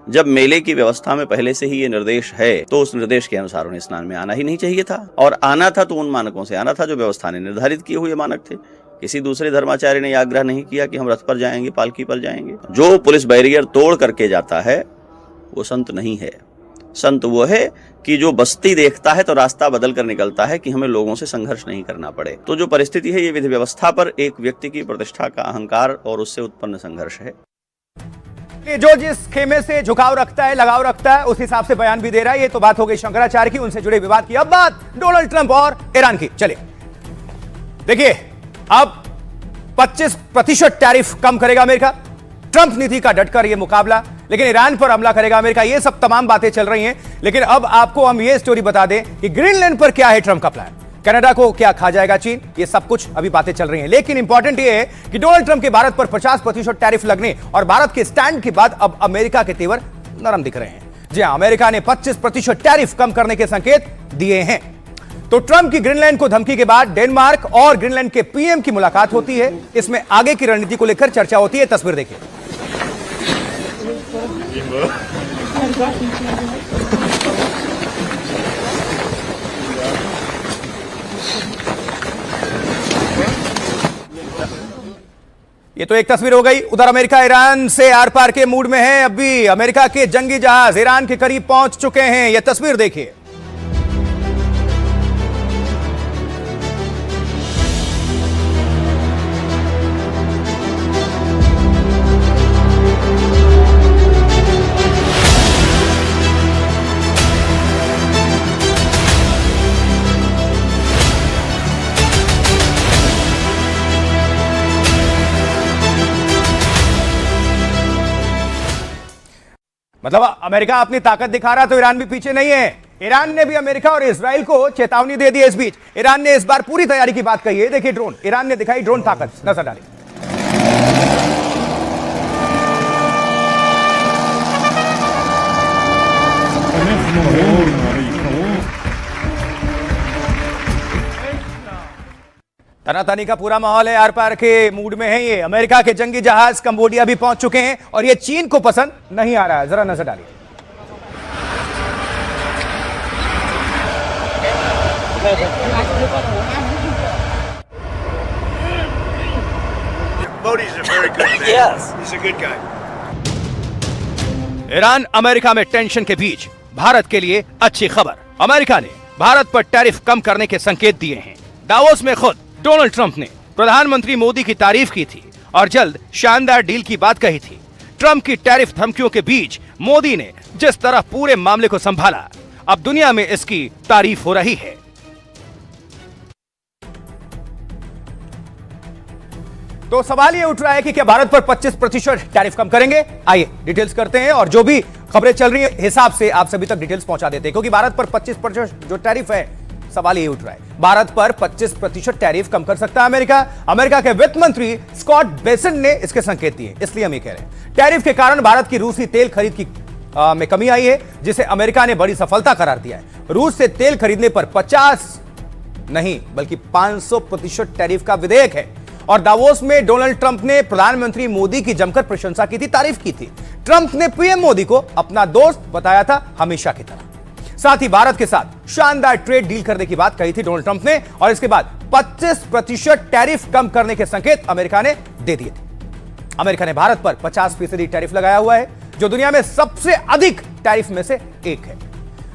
जब मेले की व्यवस्था में पहले से ही ये निर्देश है तो उस निर्देश के अनुसार उन्हें स्नान में आना ही नहीं चाहिए था, और आना था तो उन मानकों से आना था जो व्यवस्था ने निर्धारित किए हुए मानक थे। किसी दूसरे धर्माचार्य ने आग्रह नहीं किया कि हम रथ पर जाएंगे, पालकी पर जाएंगे। जो पुलिस बैरियर तोड़ करके जाता है वो संत नहीं है। संत वो है कि जो बस्ती देखता है तो रास्ता बदल कर निकलता है कि हमें लोगों से संघर्ष नहीं करना पड़े। तो जो परिस्थिति है ये विधि व्यवस्था पर एक व्यक्ति की प्रतिष्ठा का अहंकार और उससे उत्पन्न संघर्ष है। जो जिस खेमे से झुकाव रखता है, लगाव रखता है, उस हिसाब से बयान भी दे रहा है। ये तो बात हो गई शंकराचार्य की, उनसे जुड़े विवाद की। अब बात डोनाल्ड ट्रंप और ईरान की। चलिए देखिए, अब 25% टैरिफ कम करेगा अमेरिका। ट्रंप नीति का डटकर यह मुकाबला, लेकिन ईरान पर हमला करेगा अमेरिका। ये सब तमाम बातें चल रही हैं, लेकिन अब आपको हम ये स्टोरी बता दें कि ग्रीनलैंड पर क्या है ट्रंप का प्लान, कनाडा को क्या खा जाएगा चीन, ये सब कुछ अभी बातें चल रही हैं। लेकिन इंपॉर्टेंट ये है कि डोनाल्ड ट्रंप के भारत पर 50% टैरिफ लगने और भारत के स्टैंड के बाद अब अमेरिका के तेवर नरम दिख रहे हैं। जी हां, अमेरिका ने 25% टैरिफ कम करने के संकेत दिए हैं। तो ट्रंप की ग्रीनलैंड को धमकी के बाद डेनमार्क और ग्रीनलैंड के पीएम की मुलाकात होती है। इसमें आगे की रणनीति को लेकर चर्चा होती है। तस्वीर देखिए। ये तो एक तस्वीर हो गई। उधर अमेरिका ईरान से आर पार के मूड में है। अभी अमेरिका के जंगी जहाज ईरान के करीब पहुंच चुके हैं। यह तस्वीर देखिए। मतलब अमेरिका अपनी ताकत दिखा रहा तो ईरान भी पीछे नहीं है। ईरान ने भी अमेरिका और इजराइल को चेतावनी दे दी है। इस बीच ईरान ने इस बार पूरी तैयारी की बात कही है। देखिए ड्रोन, ईरान ने दिखाई ड्रोन ताकत, नजर डाली। तनातनी का पूरा माहौल है। आर पार के मूड में है ये। अमेरिका के जंगी जहाज कंबोडिया भी पहुंच चुके हैं और ये चीन को पसंद नहीं आ रहा है। जरा नजर डालिए। ईरान अमेरिका में टेंशन के बीच भारत के लिए अच्छी खबर। अमेरिका ने भारत पर टैरिफ कम करने के संकेत दिए हैं। दावोस में खुद डोनाल्ड ट्रंप ने प्रधानमंत्री मोदी की तारीफ की थी और जल्द शानदार डील की बात कही थी। ट्रंप की टैरिफ धमकियों के बीच मोदी ने जिस तरह पूरे मामले को संभाला, अब दुनिया में इसकी तारीफ हो रही है। तो सवाल ये उठ रहा है कि क्या भारत पर 25% टैरिफ कम करेंगे? आइए डिटेल्स करते हैं और जो भी खबरें चल रही है हिसाब से आप सभी तक डिटेल्स पहुंचा देते हैं, क्योंकि भारत पर 25% जो टैरिफ है, सवाल ये उठ रहा है भारत पर 25% टैरिफ कम कर सकता है अमेरिका। अमेरिका के वित्त मंत्री स्कॉट बेसेंट ने इसके संकेत दिए, इसलिए हम ये कह रहे हैं टैरिफ के कारण भारत की रूसी तेल खरीद की में कमी आई है, जिसे अमेरिका ने बड़ी सफलता करार दिया है। रूस से तेल खरीदने पर 50 नहीं बल्कि 500% टैरिफ का विधेयक है। और दावोस में डोनाल्ड ट्रंप ने प्रधानमंत्री मोदी की जमकर प्रशंसा की थी, तारीफ की थी। ट्रंप ने पीएम मोदी को अपना दोस्त बताया था हमेशा की तरह। साथ ही भारत के साथ शानदार ट्रेड डील करने की बात कही थी डोनाल्ड ट्रंप ने, और इसके बाद 25% टैरिफ कम करने के संकेत अमेरिका ने दे दिए थे। अमेरिका ने भारत पर 50% टैरिफ लगाया हुआ है, जो दुनिया में सबसे अधिक टैरिफ में से एक है।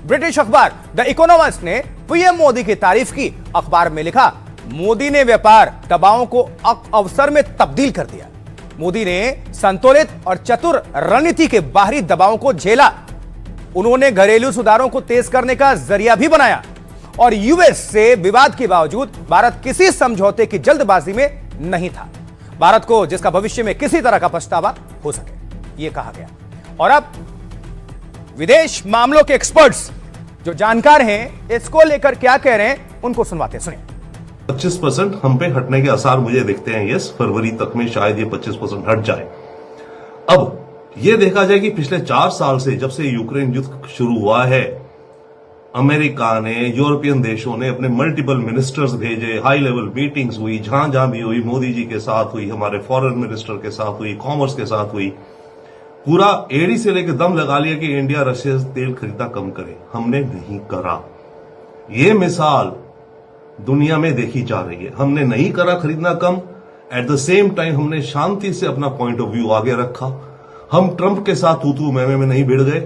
ब्रिटिश अखबार द इकोनॉमिस्ट ने पीएम मोदी की तारीफ की। अखबार में लिखा, मोदी ने व्यापार दबावों को अवसर में तब्दील कर दिया। मोदी ने संतुलित और चतुर रणनीति के बाहरी दबावों को झेला। उन्होंने घरेलू सुधारों को तेज करने का जरिया भी बनाया और यूएस से विवाद के बावजूद भारत किसी समझौते की जल्दबाजी में नहीं था। भारत को जिसका भविष्य में किसी तरह का पछतावा हो सके, यह कहा गया। और अब विदेश मामलों के एक्सपर्ट्स जो जानकार हैं, इसको लेकर क्या कह रहे हैं, उनको सुनवाते हैं। सुनिए। 25% हम पे हटने के आसार मुझे दिखते हैं। यस, फरवरी तक में शायद ये 25% हट जाए। अब ये देखा जाए कि पिछले 4 साल से, जब से यूक्रेन युद्ध शुरू हुआ है, अमेरिका ने, यूरोपियन देशों ने अपने मल्टीपल मिनिस्टर्स भेजे, हाई लेवल मीटिंग्स हुई, जहां जहां भी हुई, मोदी जी के साथ हुई, हमारे फॉरेन मिनिस्टर के साथ हुई, कॉमर्स के साथ हुई, पूरा एड़ी से लेकर दम लगा लिया कि इंडिया रशिया से तेल खरीदना कम करे। हमने नहीं करा। ये मिसाल दुनिया में देखी जा रही है। हमने नहीं करा खरीदना कम, एट द सेम टाइम हमने शांति से अपना पॉइंट ऑफ व्यू आगे रखा। हम ट्रंप के साथ तू मैं में नहीं भिड़ गए।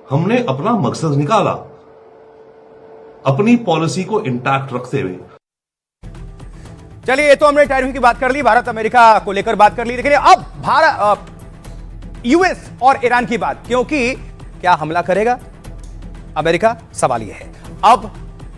हमने अपना मकसद निकाला, अपनी पॉलिसी को इंटैक्ट रखते हुए। चलिए, ये तो हमने टैरिफ की बात कर ली, भारत अमेरिका को लेकर बात कर ली। लेकिन अब भारत यूएस और ईरान की बात, क्योंकि क्या हमला करेगा अमेरिका? सवाल यह है। अब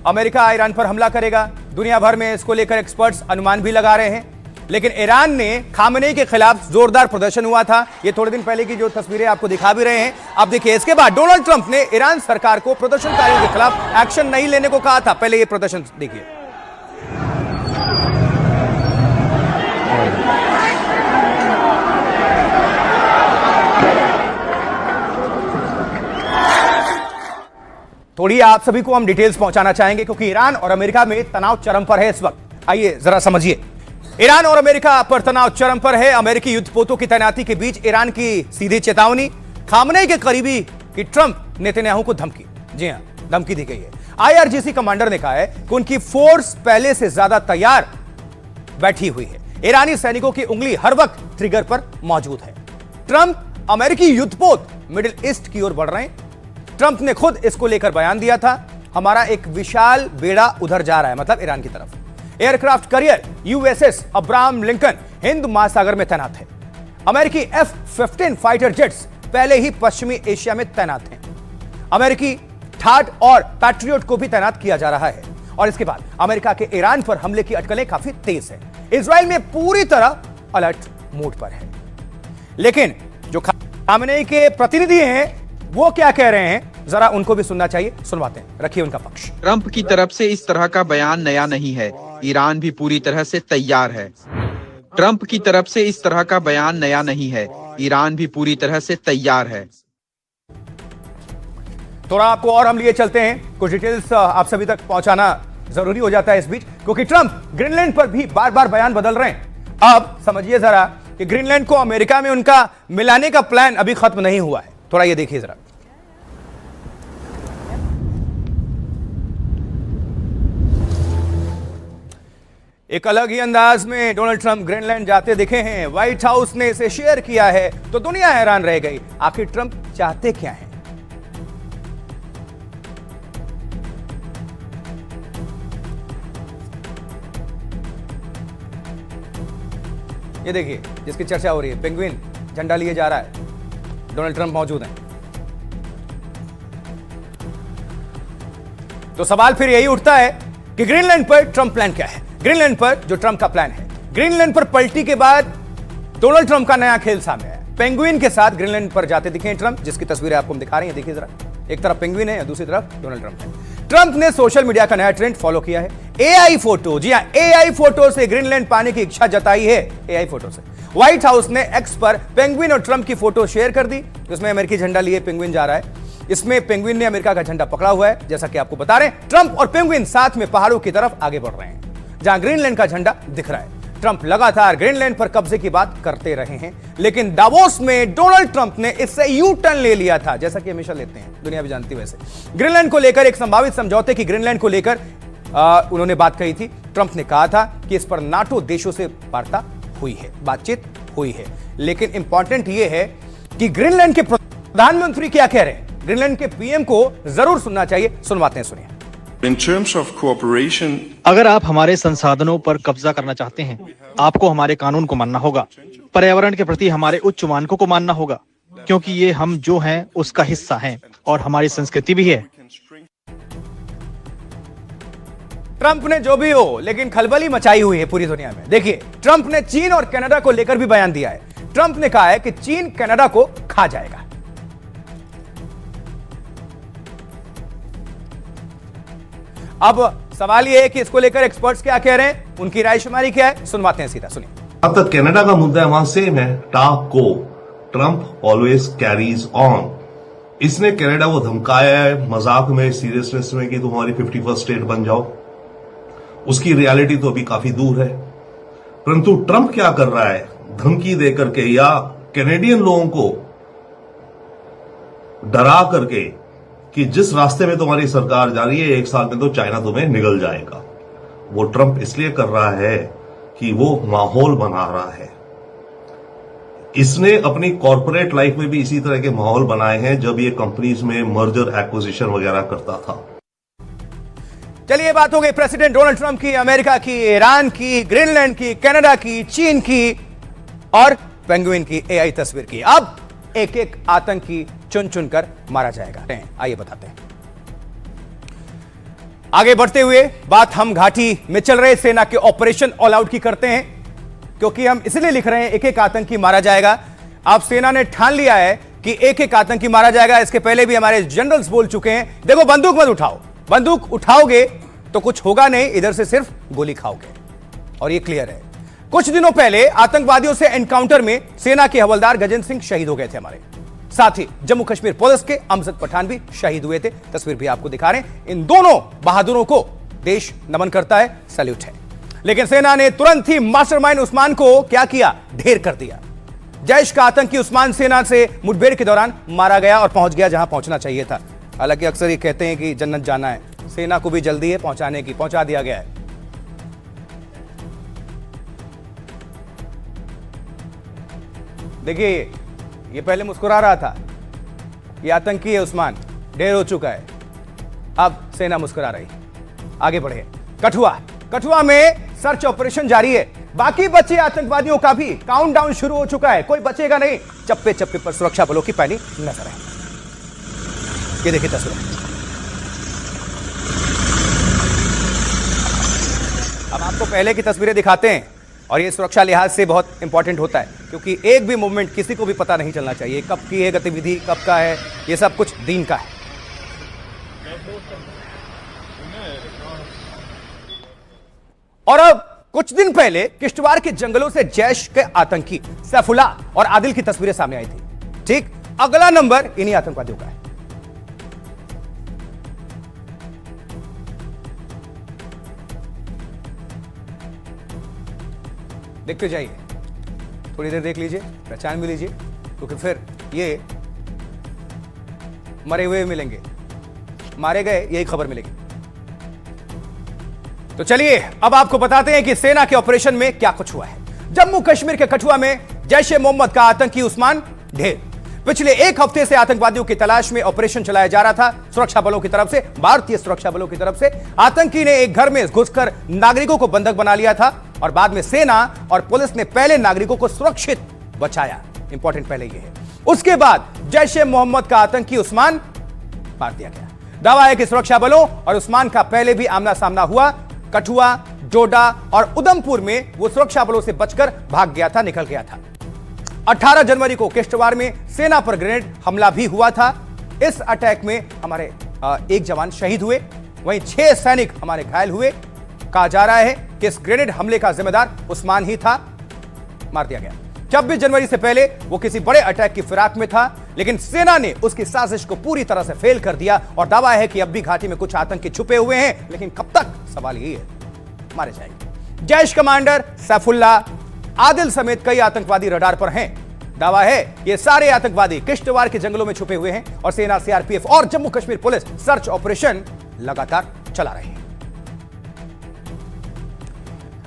अमेरिका ईरान पर हमला करेगा, दुनिया भर में इसको लेकर एक्सपर्ट्स अनुमान भी लगा रहे हैं। लेकिन ईरान ने खामनेई के खिलाफ जोरदार प्रदर्शन हुआ था। ये थोड़े दिन पहले की जो तस्वीरें आपको दिखा भी रहे हैं। अब देखिए, इसके बाद डोनाल्ड ट्रंप ने ईरान सरकार को प्रदर्शनकारियों के खिलाफ एक्शन नहीं लेने को कहा था। पहले ये प्रदर्शन देखिए। थोड़ी आप सभी को हम डिटेल्स पहुंचाना चाहेंगे, क्योंकि ईरान और अमेरिका में तनाव चरम पर है इस वक्त। आइए जरा समझिए। ईरान और अमेरिका पर तनाव चरम पर है। अमेरिकी युद्धपोतों की तैनाती के बीच ईरान की सीधी चेतावनी। खामनेई के करीबी की ट्रंप नेतन्याहू को धमकी। जी हां, धमकी दी गई है। आईआरजीसी कमांडर ने कहा है कि उनकी फोर्स पहले से ज्यादा तैयार बैठी हुई है। ईरानी सैनिकों की उंगली हर वक्त ट्रिगर पर मौजूद है। ट्रंप अमेरिकी युद्धपोत मिडिल ईस्ट की ओर बढ़ रहे हैं। ट्रंप ने खुद इसको लेकर बयान दिया था, हमारा एक विशाल बेड़ा उधर जा रहा है, मतलब ईरान की तरफ। Aircraft carrier USS Abraham Lincoln Hind महासागर में तैनात है। अमेरिकी F-15 फाइटर जेट्स पहले ही पश्चिमी एशिया में तैनात हैं। अमेरिकी ठाट और पैट्रियट को भी तैनात किया जा रहा है। और इसके बाद अमेरिका के ईरान पर हमले की अटकलें काफी तेज है। इजराइल में पूरी तरह अलर्ट मोड पर है। लेकिन जो खामनेई के प्रतिनिधि हैं वो क्या कह रहे हैं, जरा उनको भी सुनना चाहिए, सुनवाते हैं, रखिए उनका पक्ष। ट्रंप की तरफ से इस तरह का बयान नया नहीं है, ईरान भी पूरी तरह से तैयार है। ट्रंप की तरफ से इस तरह का बयान नया नहीं है, ईरान भी पूरी तरह से तैयार है। थोड़ा आपको और हम लिए चलते हैं, कुछ डिटेल्स आप सभी तक पहुंचाना जरूरी हो जाता है इस बीच, क्योंकि ट्रंप ग्रीनलैंड पर भी बार बार बयान बदल रहे हैं। अब समझिए जरा कि ग्रीनलैंड को अमेरिका में उनका मिलाने का प्लान अभी खत्म नहीं हुआ है। थोड़ा ये देखिए जरा। एक अलग ही अंदाज में डोनाल्ड ट्रंप ग्रीनलैंड जाते दिखे हैं। व्हाइट हाउस ने इसे शेयर किया है तो दुनिया हैरान रह गई, आखिर ट्रंप चाहते क्या हैं? ये देखिए, जिसकी चर्चा हो रही है, पेंगुइन झंडा लिए जा रहा है, डोनाल्ड ट्रंप मौजूद हैं। तो सवाल फिर यही उठता है कि ग्रीनलैंड पर ट्रंप प्लान क्या है? ग्रीनलैंड पर जो ट्रंप का प्लान है, ग्रीनलैंड पर पलटी के बाद डोनाल्ड ट्रंप का नया खेल सामने आया। पेंगुइन के साथ ग्रीनलैंड पर जाते दिखे ट्रंप, जिसकी तस्वीरें आपको हम दिखा रहे हैं, देखिए जरा। एक तरफ पेंगुइन है और दूसरी तरफ डोनाल्ड ट्रंप है। ट्रंप ने सोशल मीडिया का नया ट्रेंड फॉलो किया है। एआई फोटो, जी हां, एआई फोटो से ग्रीनलैंड पाने की इच्छा जताई है। एआई फोटो से व्हाइट हाउस ने एक्स पर पेंगुइन और ट्रंप की फोटो शेयर कर दी, जिसमें अमेरिकी झंडा लिए पेंगुइन जा रहा है। इसमें पेंगुइन ने अमेरिका का झंडा पकड़ा हुआ है। जैसा कि आपको बता रहे हैं, ट्रंप और पेंगुइन साथ में पहाड़ों की तरफ आगे बढ़ रहे हैं, जहां ग्रीनलैंड का झंडा दिख रहा है। ट्रंप लगातार ग्रीनलैंड पर कब्जे की बात करते रहे हैं, लेकिन दावोस में डोनाल्ड ट्रंप ने इससे यू टर्न ले लिया था, जैसा कि हमेशा लेते हैं, दुनिया भी जानती है। वैसे ग्रीनलैंड को लेकर एक संभावित समझौते की ग्रीनलैंड को लेकर उन्होंने बात कही थी। ट्रंप ने कहा था कि इस पर नाटो देशों से वार्ता हुई है, बातचीत हुई है। लेकिन इंपॉर्टेंट यह है कि ग्रीनलैंड के प्रधानमंत्री क्या कह रहे हैं। ग्रीनलैंड के पीएम को जरूर सुनना चाहिए, सुनवाते हैं, सुनिए। In terms of cooperation, अगर आप हमारे संसाधनों पर कब्जा करना चाहते हैं, आपको हमारे कानून को मानना होगा, पर्यावरण के प्रति हमारे उच्च मानकों को मानना होगा, क्योंकि ये हम जो हैं उसका हिस्सा हैं और हमारी संस्कृति भी है। ट्रंप ने जो भी हो, लेकिन खलबली मचाई हुई है पूरी दुनिया में। देखिए, ट्रंप ने चीन और कनाडा को लेकर भी बयान दिया है। ट्रंप ने कहा है कि चीन कनाडा को खा जाएगा। अब सवाल यह है कि इसको लेकर एक्सपर्ट्स क्या कह रहे हैं, उनकी रायशुमारी क्या है, सुनवाते हैं सीधा, सुनिए। अब तक कनाडा का मुद्दा है, वहां सेम है, टॉक को ट्रंप ऑलवेज कैरीज ऑन। इसने कनाडा को धमकाया है मजाक में, सीरियसनेस में, कि तुम्हारी 51st स्टेट बन जाओ। उसकी रियलिटी तो अभी काफी दूर है। परंतु ट्रंप क्या कर रहा है, धमकी दे करके या कैनेडियन लोगों को डरा करके कि जिस रास्ते में तुम्हारी सरकार जा रही है, 1 साल में तो चाइना तुम्हें निगल जाएगा। वो ट्रंप इसलिए कर रहा है कि वो माहौल बना रहा है। इसने अपनी कॉर्पोरेट लाइफ में भी इसी तरह के माहौल बनाए हैं जब ये कंपनीज में मर्जर एक्विजिशन वगैरह करता था। चलिए, बात हो गई प्रेसिडेंट डोनाल्ड ट्रंप की, अमेरिका की, ईरान की, ग्रीनलैंड की, कनाडा की, चीन की और पेंगुइन की एआई तस्वीर की। अब एक एक आतंकी चुन चुनकर मारा जाएगा। आइए बताते हैं। आगे बढ़ते हुए बात हम घाटी में चल रहे सेना के ऑपरेशन ऑल आउट की करते हैं, क्योंकि हम इसलिए लिख रहे हैं एक एक आतंकी मारा जाएगा। अब सेना ने ठान लिया है कि एक एक आतंकी मारा जाएगा। इसके पहले भी हमारे जनरल्स बोल चुके हैं, देखो बंदूक मत उठाओ, बंदूक उठाओगे तो कुछ होगा नहीं, इधर से सिर्फ गोली खाओगे। और ये क्लियर है। कुछ दिनों पहले आतंकवादियों से एनकाउंटर में सेना के हवलदार गजेंद्र सिंह शहीद हो गए थे हमारे। साथ ही जम्मू कश्मीर पुलिस के अमजद पठान भी शहीद हुए थे। तस्वीर भी आपको दिखा रहे हैं। इन दोनों बहादुरों को देश नमन करता है, सैल्यूट है। लेकिन सेना ने तुरंत ही मास्टरमाइंड उस्मान को क्या किया, ढेर कर दिया। जैश का आतंकी उस्मान सेना से मुठभेड़ के दौरान मारा गया और पहुंच गया जहां पहुंचना चाहिए था। हालांकि अक्सर ये कहते हैं कि जन्नत जाना है, सेना को भी जल्दी है पहुंचाने की, पहुंचा दिया गया है। देखिए ये पहले मुस्कुरा रहा था, ये आतंकी है उस्मान, ढेर हो चुका है, अब सेना मुस्कुरा रही। आगे बढ़े। कठुआ में सर्च ऑपरेशन जारी है। बाकी बचे आतंकवादियों का भी काउंटडाउन शुरू हो चुका है, कोई बचेगा नहीं। चप्पे चप्पे पर सुरक्षा बलों की पैनी नजर है। ये देखिए तस्वीर। अब आपको पहले की तस्वीरें दिखाते हैं और ये सुरक्षा लिहाज से बहुत इंपॉर्टेंट होता है, क्योंकि एक भी मूवमेंट किसी को भी पता नहीं चलना चाहिए, कब की है गतिविधि, कब का है, ये सब कुछ दिन का है। और अब कुछ दिन पहले किश्तवाड़ के जंगलों से जैश के आतंकी सैफुल्लाह और आदिल की तस्वीरें सामने आई थी। ठीक अगला नंबर इन्हीं आतंकवादियों का है। देखते जाइए, थोड़ी देर देख लीजिए, पहचान भी लीजिए, क्योंकि फिर ये मरे हुए मिलेंगे, मारे गए यही खबर मिलेगी। तो चलिए अब आपको बताते हैं कि सेना के ऑपरेशन में क्या कुछ हुआ है। जम्मू कश्मीर के कठुआ में जैश ए मोहम्मद का आतंकी उस्मान ढेर। पिछले एक हफ्ते से आतंकवादियों की तलाश में ऑपरेशन चलाया जा रहा था। सुरक्षा बलों की तरफ से, भारतीय सुरक्षा बलों की तरफ से आतंकी ने एक घर में घुसकर नागरिकों को बंधक बना लिया था और बाद में सेना और पुलिस ने पहले नागरिकों को सुरक्षित बचाया। इंपॉर्टेंट पहले यह है। उसके बाद जैश ए मोहम्मद का आतंकी उस्मान मार दिया गया। दावा है कि सुरक्षा बलों और उस्मान का पहले भी आमना सामना हुआ। कठुआ, डोडा और उधमपुर में वो सुरक्षा बलों से बचकर भाग गया था, निकल गया था। 18 जनवरी को किश्तवाड़ में सेना पर ग्रेनेड हमला भी हुआ था। इस अटैक में हमारे एक जवान शहीद हुए, वहीं 6 सैनिक हमारे घायल हुए। कहा जा रहा है कि इस ग्रेनेड हमले का जिम्मेदार उस्मान ही था, मार दिया गया। 26 जनवरी से पहले वो किसी बड़े अटैक की फिराक में था, लेकिन सेना ने उसकी साजिश को पूरी तरह से फेल कर दिया और दावा है कि अब भी घाटी में कुछ आतंकी छुपे हुए हैं, लेकिन कब तक, सवाल यही है, मारे जाएंगे। जैश कमांडर सैफुल्लाह, आदिल समेत कई आतंकवादी रडार पर हैं। दावा है ये सारे आतंकवादी किश्तवाड़ के जंगलों में छुपे हुए हैं और सेना, सीआरपीएफ और Jammu Kashmir police search operation लगातार चला रही है।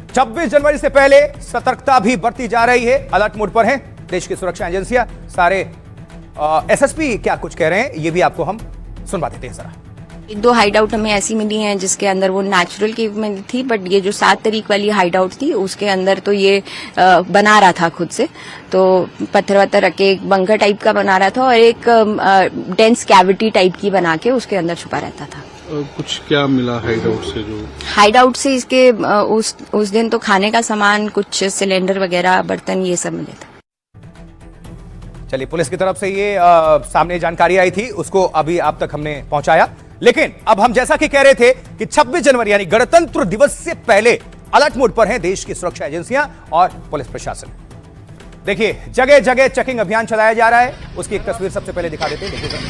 26 जनवरी से पहले सतर्कता भी बरती जा रही है, अलर्ट मोड पर हैं देश की सुरक्षा एजेंसियां। सारे एसएसपी क्या कुछ कह रहे हैं ये भी आपको हम सुनवा देते हैं जरा। 1-2 हाइड आउट हमें ऐसी मिली हैं जिसके अंदर वो नेचुरल केव में थी, बट ये जो 7 तारीख वाली हाइड आउट थी उसके अंदर तो ये बना रहा था खुद से, तो पत्थर वत्थर रख के एक बंकर टाइप का बना रहा था और एक डेंस कैविटी टाइप की बना के उसके अंदर छुपा रहता था। कुछ क्या मिला हाइड आउट से? जो हाइड आउट से इसके उस दिन तो खाने का सामान, कुछ सिलेंडर वगैरह, बर्तन, ये सब मिले थे। चलिए, पुलिस की तरफ से ये सामने जानकारी आई थी, उसको अभी आप तक हमने पहुंचाया। लेकिन अब हम जैसा कि कह रहे थे कि 26 जनवरी यानी गणतंत्र दिवस से पहले अलर्ट मोड पर हैं देश की सुरक्षा एजेंसियां और पुलिस प्रशासन। देखिए, जगह जगह चेकिंग अभियान चलाया जा रहा है, उसकी एक तस्वीर सबसे पहले दिखा देते हैं। देखिए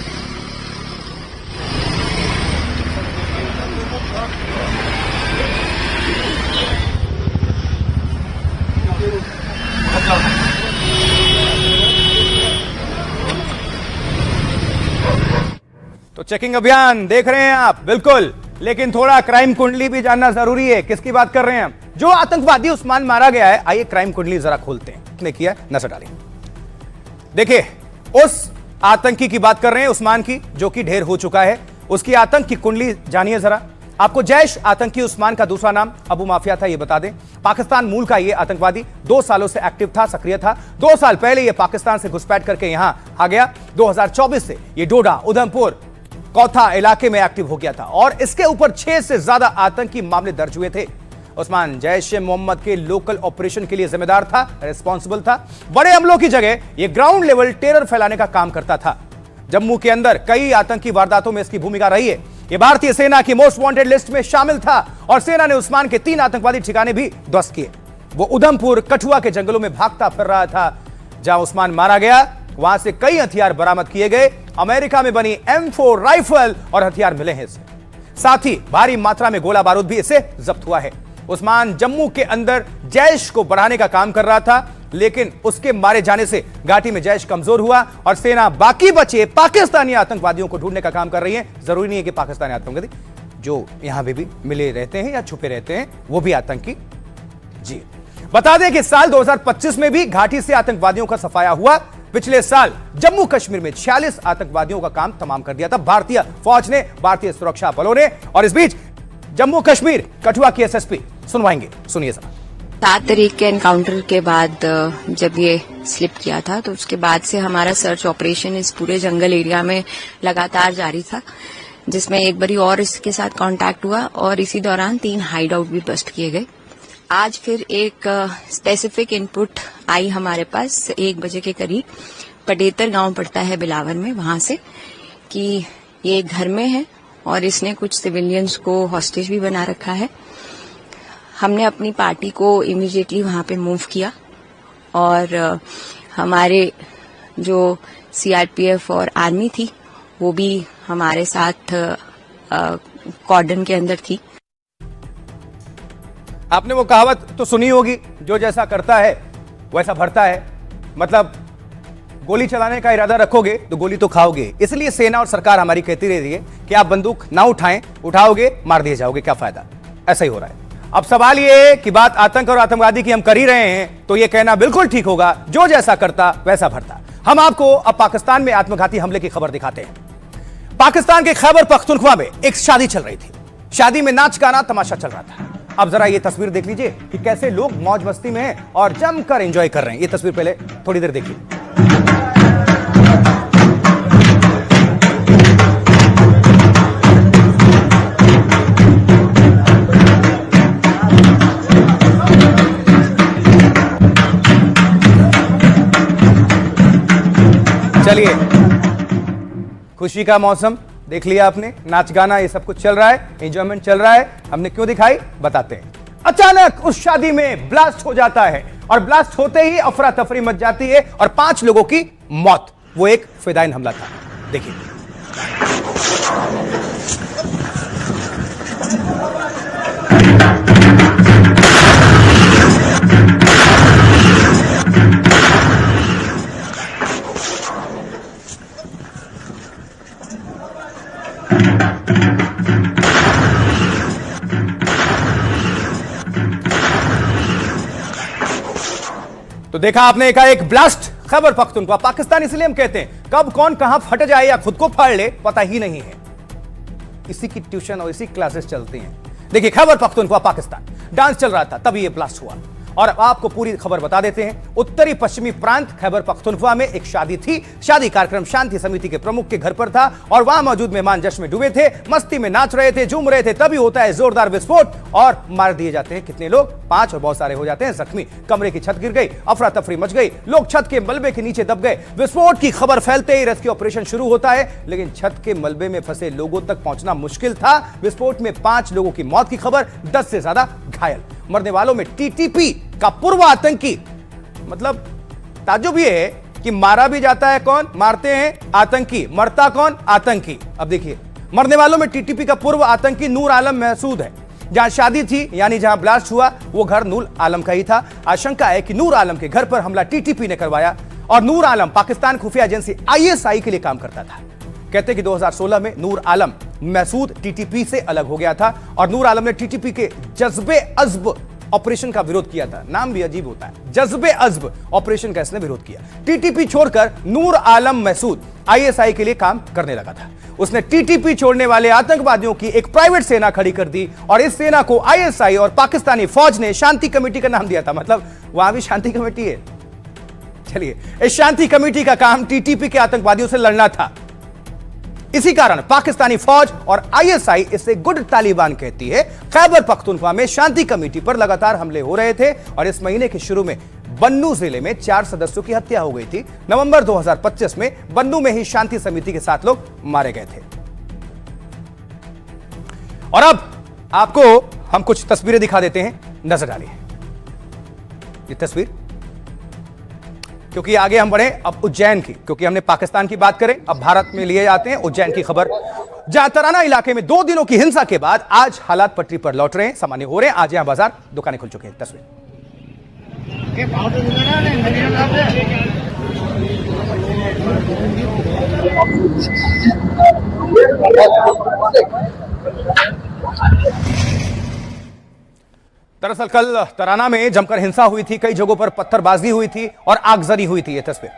तो चेकिंग अभियान देख रहे हैं आप, बिल्कुल, लेकिन थोड़ा क्राइम कुंडली भी जानना जरूरी है। किसकी बात कर रहे हैं हम? जो आतंकवादी उस्मान मारा गया है, आइए क्राइम कुंडली जरा खोलते हैं, किसने किया, नजर डालें। देखिए, उस आतंकी की बात कर रहे हैं, उस्मान की, जो कि ढेर हो चुका है। उसकी आतंक की कुंडली जानिए जरा। आपको जैश आतंकी उस्मान का दूसरा नाम अबू माफिया था, ये बता दें। पाकिस्तान मूल का ये आतंकवादी 2 सालों से एक्टिव था, सक्रिय था। 2 साल पहले ये पाकिस्तान से घुसपैठ करके यहां आ गया। 2024 से ये डोडा, उधमपुर, कौथा इलाके में एक्टिव हो गया था और इसके ऊपर 6 से ज्यादा आतंकी मामले दर्ज हुए थे। उस्मान जैश ए मोहम्मद के लोकल ऑपरेशन के लिए जिम्मेदार था, रिस्पॉन्सिबल था। बड़े हमलों की जगह यह ग्राउंड लेवल टेरर फैलाने का काम करता था। जम्मू के अंदर कई आतंकी वारदातों में इसकी भूमिका रही है। यह भारतीय सेना की मोस्ट वांटेड लिस्ट में शामिल था और सेना ने उस्मान के 3 आतंकवादी ठिकाने भी ध्वस्त किए। वो उधमपुर, कठुआ के जंगलों में भागता फिर रहा था। जहां उस्मान मारा गया, वहां से कई हथियार बरामद किए गए। अमेरिका में बनी M4 राइफल और हथियार मिले हैं इससे। साथ ही भारी मात्रा में गोला बारूद भी इससे जब्त हुआ है। उस्मान जम्मू के अंदर जैश को बढ़ाने का काम कर रहा था, लेकिन उसके मारे जाने से घाटी में जैश कमजोर हुआ और सेना बाकी बचे पाकिस्तानी आतंकवादियों को ढूंढने का काम कर रही है। जरूरी नहीं है कि पाकिस्तानी आतंकवादी जो यहां पे भी मिले रहते हैं या छुपे रहते हैं वो भी आतंकी। जी बता दें कि साल 2025 में भी घाटी से आतंकवादियों का सफाया हुआ। पिछले साल जम्मू कश्मीर में 46 आतंकवादियों का काम तमाम कर दिया था भारतीय फौज ने, भारतीय सुरक्षा बलों ने। और इस बीच जम्मू कश्मीर कठुआ की एसएसपी सुनवाएंगे, सुनिए जरा। 7 तारीख के एनकाउंटर के बाद जब ये स्लिप किया था तो उसके बाद से हमारा सर्च ऑपरेशन इस पूरे जंगल एरिया में लगातार जारी था, जिसमें एक बारी और इसके साथ कांटेक्ट हुआ और इसी दौरान 3 हाइड आउट भी बस्ट किए गए। आज फिर एक स्पेसिफिक इनपुट आई हमारे पास 1 बजे के करीब, पटेतर गांव पड़ता है बिलावर में, वहां से कि ये एक घर में है और इसने कुछ सिविलियंस को हॉस्टेज भी बना रखा है। हमने अपनी पार्टी को इमीडिएटली वहां पे मूव किया और हमारे जो सीआरपीएफ और आर्मी थी वो भी हमारे साथ कॉर्डन के अंदर थी। आपने वो कहावत तो सुनी होगी, जो जैसा करता है वैसा भरता है। मतलब गोली चलाने का इरादा रखोगे तो गोली तो खाओगे। इसलिए सेना और सरकार हमारी कहती रहती है कि आप बंदूक ना उठाएं, उठाओगे मार दिए जाओगे, क्या फायदा। ऐसा ही हो रहा है। अब सवाल ये है कि बात आतंक और आतंकवादी की हम कर ही रहे हैं तो ये कहना बिल्कुल ठीक होगा, जो जैसा करता वैसा भरता। हम आपको अब पाकिस्तान में आत्मघाती हमले की खबर दिखाते हैं। पाकिस्तान के खैबर पख्तूनख्वा में एक शादी चल रही थी। शादी में नाच गाना तमाशा चल रहा था। अब जरा ये तस्वीर देख लीजिए कि कैसे लोग मौज मस्ती में हैं और जमकर एंजॉय कर रहे हैं। ये तस्वीर पहले थोड़ी देर देखिए। चलिए, खुशी का मौसम देख लिया आपने, नाच गाना ये सब कुछ चल रहा है, एंजॉयमेंट चल रहा है। हमने क्यों दिखाई बताते हैं। अचानक उस शादी में ब्लास्ट हो जाता है और ब्लास्ट होते ही अफरा तफरी मच जाती है और 5 लोगों की मौत। वो एक फिदायीन हमला था। देखिए तो देखा आपने एक ब्लास्ट खैबर पख्तूनख्वा। पाकिस्तान इसलिए हम कहते हैं कब कौन कहां फट जाए या खुद को फाड़ ले पता ही नहीं है। इसी की ट्यूशन और इसी क्लासेस चलती हैं। देखिए खैबर पख्तूनख्वा पाकिस्तान, डांस चल रहा था तभी यह ब्लास्ट हुआ। और अब आपको पूरी खबर बता देते हैं। उत्तरी पश्चिमी प्रांत खैबर पख्तूनख्वा में एक शादी थी। शादी कार्यक्रम शांति समिति के प्रमुख के घर पर था और वहां मौजूद मेहमान जश्न में डूबे थे, मस्ती में नाच रहे थे, झूम रहे थे। तभी होता है जोरदार विस्फोट और मार दिए जाते हैं कितने लोग, 5 और बहुत सारे हो जाते हैं जख्मी। कमरे की छत गिर गई, अफरा तफरी मच गई, लोग छत के मलबे के नीचे दब गए। विस्फोट की खबर फैलते ही रेस्क्यू ऑपरेशन शुरू होता है, लेकिन छत के मलबे में फंसे लोगों तक पहुंचना मुश्किल था। विस्फोट में 5 लोगों की मौत की खबर, 10 से ज्यादा घायल। मरने वालों में टीटीपी का पूर्व आतंकी। मतलब ताज्जुब यह है कि मारा भी जाता है कौन, मारते हैं आतंकी, मरता कौन, आतंकी। अब देखिए मरने वालों में टीटीपी का पूर्व आतंकी नूर आलम महसूद है। जहां शादी थी यानी जहां ब्लास्ट हुआ वो घर नूर आलम का ही था। आशंका है कि नूर आलम के घर पर हमला टीटीपी ने करवाया और नूर आलम पाकिस्तान खुफिया एजेंसी आईएसआई के लिए काम करता था। कहते कि 2016 में नूर आलम महसूद टीटीपी से अलग हो गया था और नूर आलम ने टीटीपी के जज्बे अज़्ब ऑपरेशन का विरोध किया था। नाम भी अजीब होता है, जज्बे अज़्ब ऑपरेशन का इसने विरोध किया। टीटीपी छोड़कर नूर आलम महसूद आईएसआई के लिए काम करने लगा था। उसने टीटीपी छोड़ने वाले आतंकवादियों की एक प्राइवेट सेना खड़ी कर दी और इस सेना को आईएसआई और पाकिस्तानी फौज ने शांति कमेटी का नाम दिया था। मतलब वहां भी शांति कमेटी है। चलिए, इस शांति कमेटी का काम टीटीपी के आतंकवादियों से लड़ना था। इसी कारण पाकिस्तानी फौज और आईएसआई इसे गुड तालिबान कहती है। खैबर पख्तूनख्वा में शांति कमेटी पर लगातार हमले हो रहे थे और इस महीने के शुरू में बन्नू जिले में 4 सदस्यों की हत्या हो गई थी। नवंबर 2025 में बन्नू में ही शांति समिति के 7 लोग मारे गए थे। और अब आपको हम कुछ तस्वीरें दिखा देते हैं, नजर डालिए। ये तस्वीर क्योंकि आगे हम बढ़े अब उज्जैन की, क्योंकि हमने पाकिस्तान की बात करें, अब भारत में लिए जाते हैं उज्जैन की खबर, जहां तराना इलाके में 2 दिनों की हिंसा के बाद आज हालात पटरी पर लौट रहे हैं, सामान्य हो रहे हैं। आज यहां बाजार, दुकानें खुल चुकी हैं। तस्वीर दरअसल कल तराना में जमकर हिंसा हुई थी, कई जगहों पर पत्थरबाजी हुई थी और आगजनी हुई थी। यह तस्वीर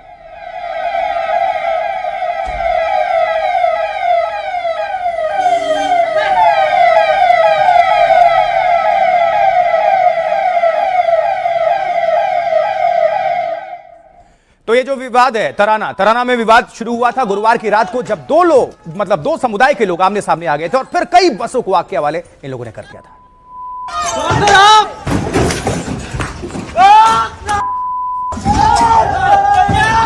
तो ये जो विवाद है तराना में विवाद शुरू हुआ था गुरुवार की रात को, जब 2 लोग, मतलब 2 समुदाय के लोग आमने सामने आ गए थे और फिर कई बसों को आग के हवाले इन लोगों ने कर दिया था।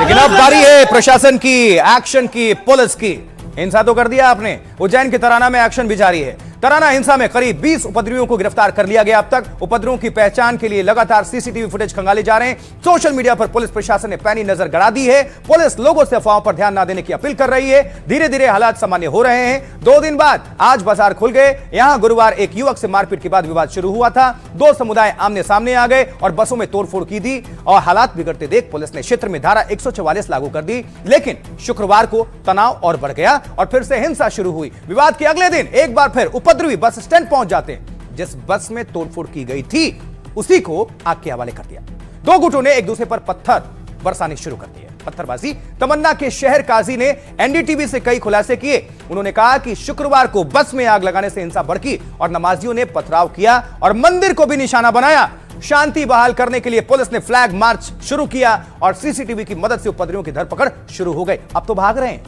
लेकिन अब बारी है प्रशासन की, एक्शन की, पुलिस की। हिंसा तो कर दिया आपने, उज्जैन के तराना में एक्शन भी जारी है। तराना हिंसा में करीब 20 उपद्रवियों को गिरफ्तार कर लिया गया। अब तक उपद्रवियों की पहचान के लिए लगातार सीसीटीवी फुटेज खंगाले जा रहे हैं। सोशल मीडिया पर पुलिस प्रशासन ने पैनी नजर गड़ा दी है। पुलिस लोगों से अफवाहों पर ध्यान न देने की अपील कर रही है। धीरे धीरे हालात सामान्य हो रहे हैं। 2 दिन बाद आज बाजार खुल गए। यहां गुरुवार एक युवक से मारपीट के बाद विवाद शुरू हुआ था। 2 समुदाय आमने सामने आ गए और बसों में तोड़फोड़ की दी और हालात बिगड़ते देख पुलिस ने क्षेत्र में धारा 144 लागू कर दी। लेकिन शुक्रवार को तनाव और बढ़ गया और फिर से हिंसा शुरू हुई। विवाद के अगले दिन एक बार फिर उपद्रवी बस स्टैंड पहुंच जाते हैं। जिस बस में तोड़फोड़ की गई थी उसी को आग के हवाले कर दिया। 2 गुटों ने एक दूसरे पर पत्थर बरसाने शुरू कर दिए। पत्थरबाजी। तमन्ना के शहर काजी ने एनडीटीवी से कई खुलासे किए। उन्होंने कहा कि शुक्रवार को बस में आग लगाने से हिंसा भड़की और नमाजियों ने पथराव किया और मंदिर को भी निशाना बनाया। शांति बहाल करने के लिए पुलिस ने फ्लैग मार्च शुरू किया और सीसीटीवी की मदद से उपद्रवियों की धरपकड़ शुरू हो गई। अब तो भाग रहे हैं,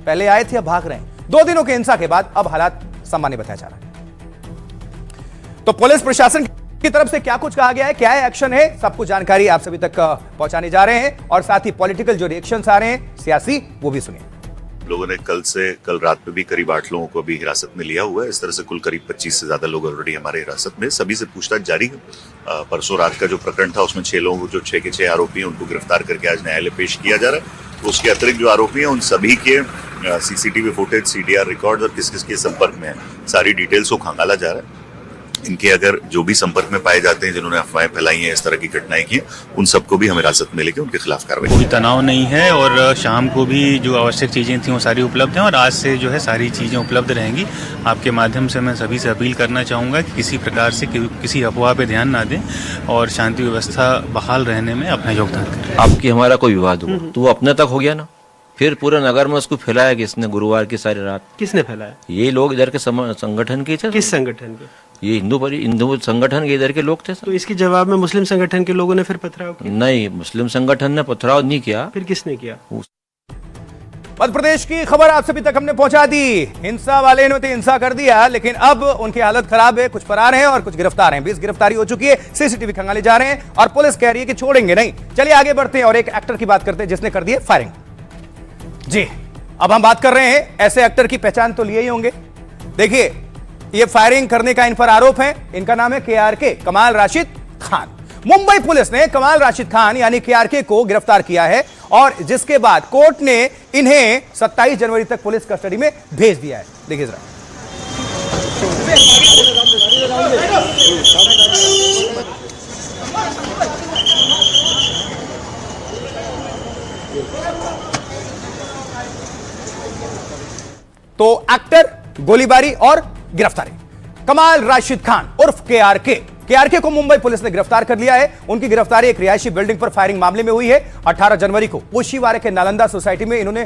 पहले आए थे अब भाग रहे हैं। 2 दिनों के हिंसा के बाद अब हालात सामान्य बताया जा रहा है। तो पुलिस प्रशासन की तरफ से क्या कुछ कहा गया है, क्या है एक्शन है, सब कुछ जानकारी आप सभी तक पहुंचाने जा रहे हैं और साथ ही पॉलिटिकल जो रिएक्शंस आ रहे हैं सियासी, वो भी सुनिए। लोगों ने कल रात में भी करीब 8 लोगों को अभी हिरासत में लिया हुआ है। इस तरह से कुल करीब 25 से ज्यादा लोग ऑलरेडी हमारे हिरासत में, सभी से पूछताछ जारी है। परसों रात का जो प्रकरण था उसमें 6 लोगों, जो 6 के 6 आरोपी हैं, उनको गिरफ्तार करके आज न्यायालय पेश किया जा रहा है। तो उसके अतिरिक्त जो आरोपी हैं उन सभी के सीसीटीवी फुटेज, सीडीआर रिकॉर्ड और किस किस के संपर्क में है, सारी डिटेल्स को खंगाला जा रहा है। इनके अगर जो भी संपर्क में पाए जाते हैं, जिन्होंने अफवाहें फैलाई हैं, इस तरह की घटनाएं की, उन सबको भी हम हिरासत में लेके उनके खिलाफ कार्रवाई। कोई तनाव नहीं है और शाम को भी जो आवश्यक चीजें थी वो सारी उपलब्ध हैं और आज से जो है सारी चीजें उपलब्ध रहेंगी। आपके माध्यम से मैं सभी से अपील करना चाहूंगा कि किसी प्रकार से किसी अफवाह पे ध्यान ना दें और शांति व्यवस्था बहाल रहने में अपना योगदान करें। आपकी हमारा कोई विवाद हो तो वो अपने तक हो गया ना, फिर पूरे नगर में उसको फैलाया किसने? गुरुवार की सारी रात किसने फैलाया? ये लोग इधर के संगठन के थे। किस संगठन के? ये हिंदू संगठन के इधर के लोग थे। तो इसके जवाब में मुस्लिम संगठन के लोगों ने फिर पथराव किया? नहीं, मुस्लिम संगठन ने पथराव नहीं किया। फिर किसने किया? मध्य प्रदेश की खबर आप सभी तक हमने पहुंचा दी। हिंसा वाले ने तो हिंसा कर दिया, लेकिन अब उनकी हालत खराब है। कुछ फरार हैं और कुछ गिरफ्तार हैं। 20 गिरफ्तारी हो चुकी है, सीसीटीवी खंगाले जा रहे हैं और पुलिस कह रही है कि छोड़ेंगे नहीं। चलिए आगे बढ़ते हैं और एक एक्टर की बात करते हैं जिसने कर दी फायरिंग। जी, अब हम बात कर रहे हैं, ऐसे एक्टर की पहचान तो लिए ही होंगे। देखिए, ये फायरिंग करने का इन पर आरोप है। इनका नाम है KRK, कमाल राशिद खान। मुंबई पुलिस ने कमाल राशिद खान यानी KRK को गिरफ्तार किया है और जिसके बाद कोर्ट ने इन्हें 27 जनवरी तक पुलिस कस्टडी में भेज दिया है। देखिए जरा। तो एक्टर, गोलीबारी और गिरफ्तारी। कमाल राशिद खान उर्फ KRK को मुंबई पुलिस ने गिरफ्तार कर लिया है। उनकी गिरफ्तारी एक रिहायशी बिल्डिंग पर फायरिंग मामले में हुई है। 18 जनवरी को ओशीवारे के नालंदा सोसाइटी में इन्होंने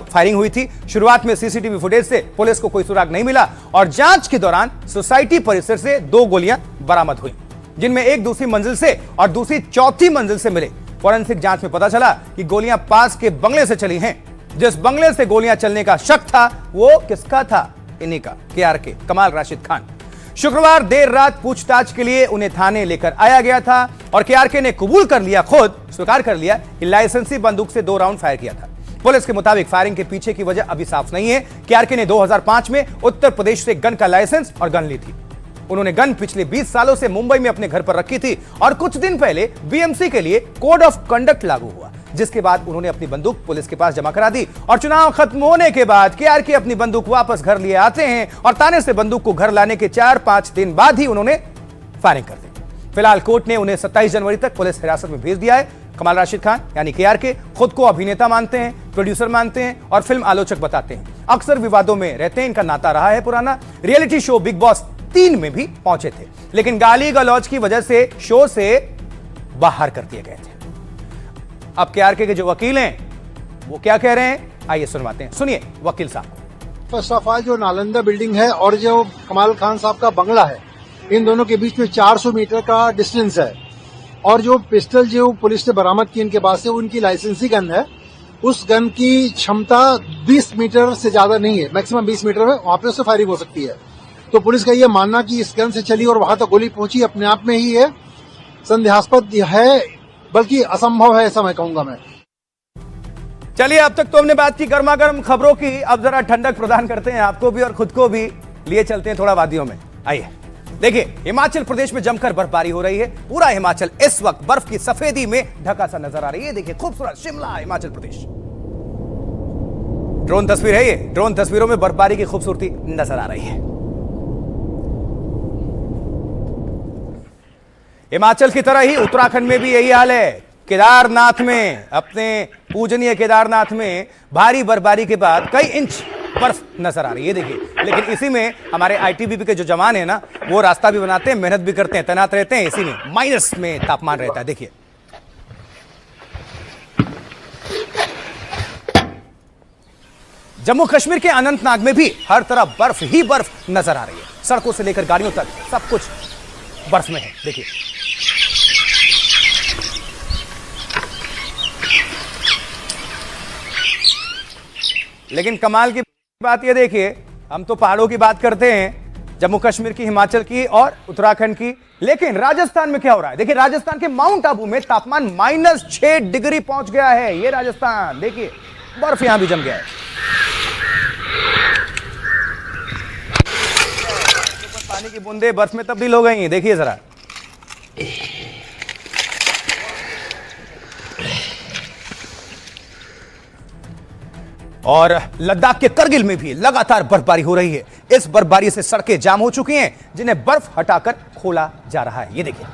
फायरिंग हुई थी। शुरुआत में सीसीटीवी फुटेज से पुलिस को कोई सुराग नहीं मिला और जांच के दौरान सोसाइटी परिसर से 2 गोलियां बरामद हुई, जिनमें एक दूसरी मंजिल से और दूसरी चौथी मंजिल से मिले। फोरेंसिक जांच में पता चला कि गोलियां पास के बंगले से चली हैं। जिस बंगले से गोलियां चलने का शक था वो किसका था? इन्हीं का, KRK, कमाल राशिद खान। शुक्रवार देर रात पूछताछ के लिए उन्हें थाने लेकर आया गया था और KRK ने कबूल कर लिया, खुद स्वीकार कर लिया कि लाइसेंसी बंदूक से 2 राउंड फायर किया था। पुलिस के मुताबिक फायरिंग के पीछे की वजह अभी साफ नहीं है। KRK ने 2005 में उत्तर प्रदेश से गन का लाइसेंस और गन ली थी। उन्होंने गन पिछले 20 सालों से मुंबई में अपने घर पर रखी थी और कुछ दिन पहले बीएमसी के लिए कोड ऑफ कंडक्ट लागू हुआ, जिसके बाद उन्होंने अपनी बंदूक पुलिस के पास जमा करा दी और चुनाव खत्म होने के बाद केआरके अपनी बंदूक वापस घर लिए आते हैं और ताने से बंदूक को घर लाने के 4-5 दिन बाद ही उन्होंने फायरिंग कर दी। फिलहाल कोर्ट ने उन्हें 27 जनवरी तक पुलिस हिरासत में भेज दिया है। कमाल राशिद खान यानी केआरके खुद को अभिनेता मानते हैं, प्रोड्यूसर मानते हैं और फिल्म आलोचक बताते हैं। अक्सर विवादों में रहते हैं, इनका नाता रहा है पुराना। रियलिटी शो बिग बॉस 3 में भी पहुंचे थे, लेकिन गाली गलौज की वजह से शो से बाहर कर दिए गए थे। अब केआरके के जो वकील हैं वो क्या कह रहे हैं, आइए सुनवाते हैं। सुनिए वकील साहब। फर्स्ट ऑफ ऑल जो नालंदा बिल्डिंग है और जो कमाल खान साहब का बंगला है, इन दोनों के बीच में 400 मीटर का डिस्टेंस है और जो पिस्टल जो पुलिस ने बरामद की इनके पास से उनकी लाइसेंसी गन है, उस गन की क्षमता 20 मीटर से ज्यादा नहीं है, मैक्सिमम 20 मीटर है, वहां पे उससे फायरिंग हो सकती है। तो पुलिस का ये मानना कि इस गन से चली और वहां तक गोली पहुंची अपने आप में ही है संदेहास्पद है, बल्कि असंभव है ऐसा मैं कहूंगा। मैं चलिए, अब तक तो हमने बात की गर्मा गर्म खबरों की, अब जरा ठंडक प्रदान करते हैं आपको भी और खुद को भी, लिए चलते हैं थोड़ा वादियों में। आइए देखिए, हिमाचल प्रदेश में जमकर बर्फबारी हो रही है। पूरा हिमाचल इस वक्त बर्फ की सफेदी में ढका सा नजर आ रही है। देखिए खूबसूरत शिमला, हिमाचल प्रदेश। ड्रोन तस्वीर है ये, ड्रोन तस्वीरों में बर्फबारी की खूबसूरती नजर आ रही है। हिमाचल की तरह ही उत्तराखंड में भी यही हाल है। केदारनाथ में, अपने पूजनीय केदारनाथ में भारी बर्फबारी के बाद कई इंच बर्फ नजर आ रही है। देखिए, लेकिन इसी में हमारे आईटीबीपी के जो जवान है ना, वो रास्ता भी बनाते हैं, मेहनत भी करते हैं, तैनात रहते हैं। इसी में माइनस में तापमान रहता है। देखिए जम्मू कश्मीर के अनंतनाग में भी हर तरफ बर्फ ही बर्फ नजर आ रही है। सड़कों से लेकर गाड़ियों तक सब कुछ बर्फ में है। देखिए लेकिन कमाल की बात ये देखिए, हम तो पहाड़ों की बात करते हैं, जम्मू कश्मीर की, हिमाचल की और उत्तराखंड की, लेकिन राजस्थान में क्या हो रहा है? देखिए राजस्थान के माउंट आबू में तापमान -6 डिग्री पहुंच गया है। ये राजस्थान, देखिए बर्फ यहां भी जम गया है। पानी की बूंदे बर्फ में तब्दील हो गई। देखिए जरा, और लद्दाख के करगिल में भी लगातार बर्फबारी हो रही है। इस बर्फबारी से सड़कें जाम हो चुकी हैं, जिन्हें बर्फ हटाकर खोला जा रहा है। ये देखिए,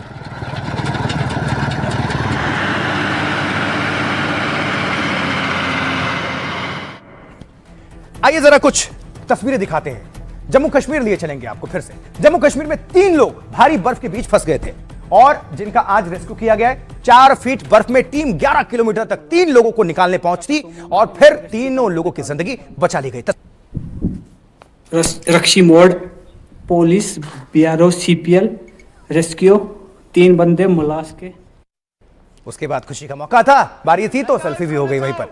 आइए जरा कुछ तस्वीरें दिखाते हैं। जम्मू कश्मीर लिए चलेंगे आपको फिर से। जम्मू कश्मीर में 3 लोग भारी बर्फ के बीच फंस गए थे और जिनका आज रेस्क्यू किया गया है। 4 फीट बर्फ में टीम 11 किलोमीटर तक 3 लोगों को निकालने पहुंचती और फिर तीनों लोगों की जिंदगी बचा ली गई। रक्षी मोड़, पुलिस, बीआरओ, सीपीएल, रेस्क्यू, 3 बंदे मुलाज के। उसके बाद खुशी का मौका था, बारी थी तो सेल्फी भी हो गई वहीं पर।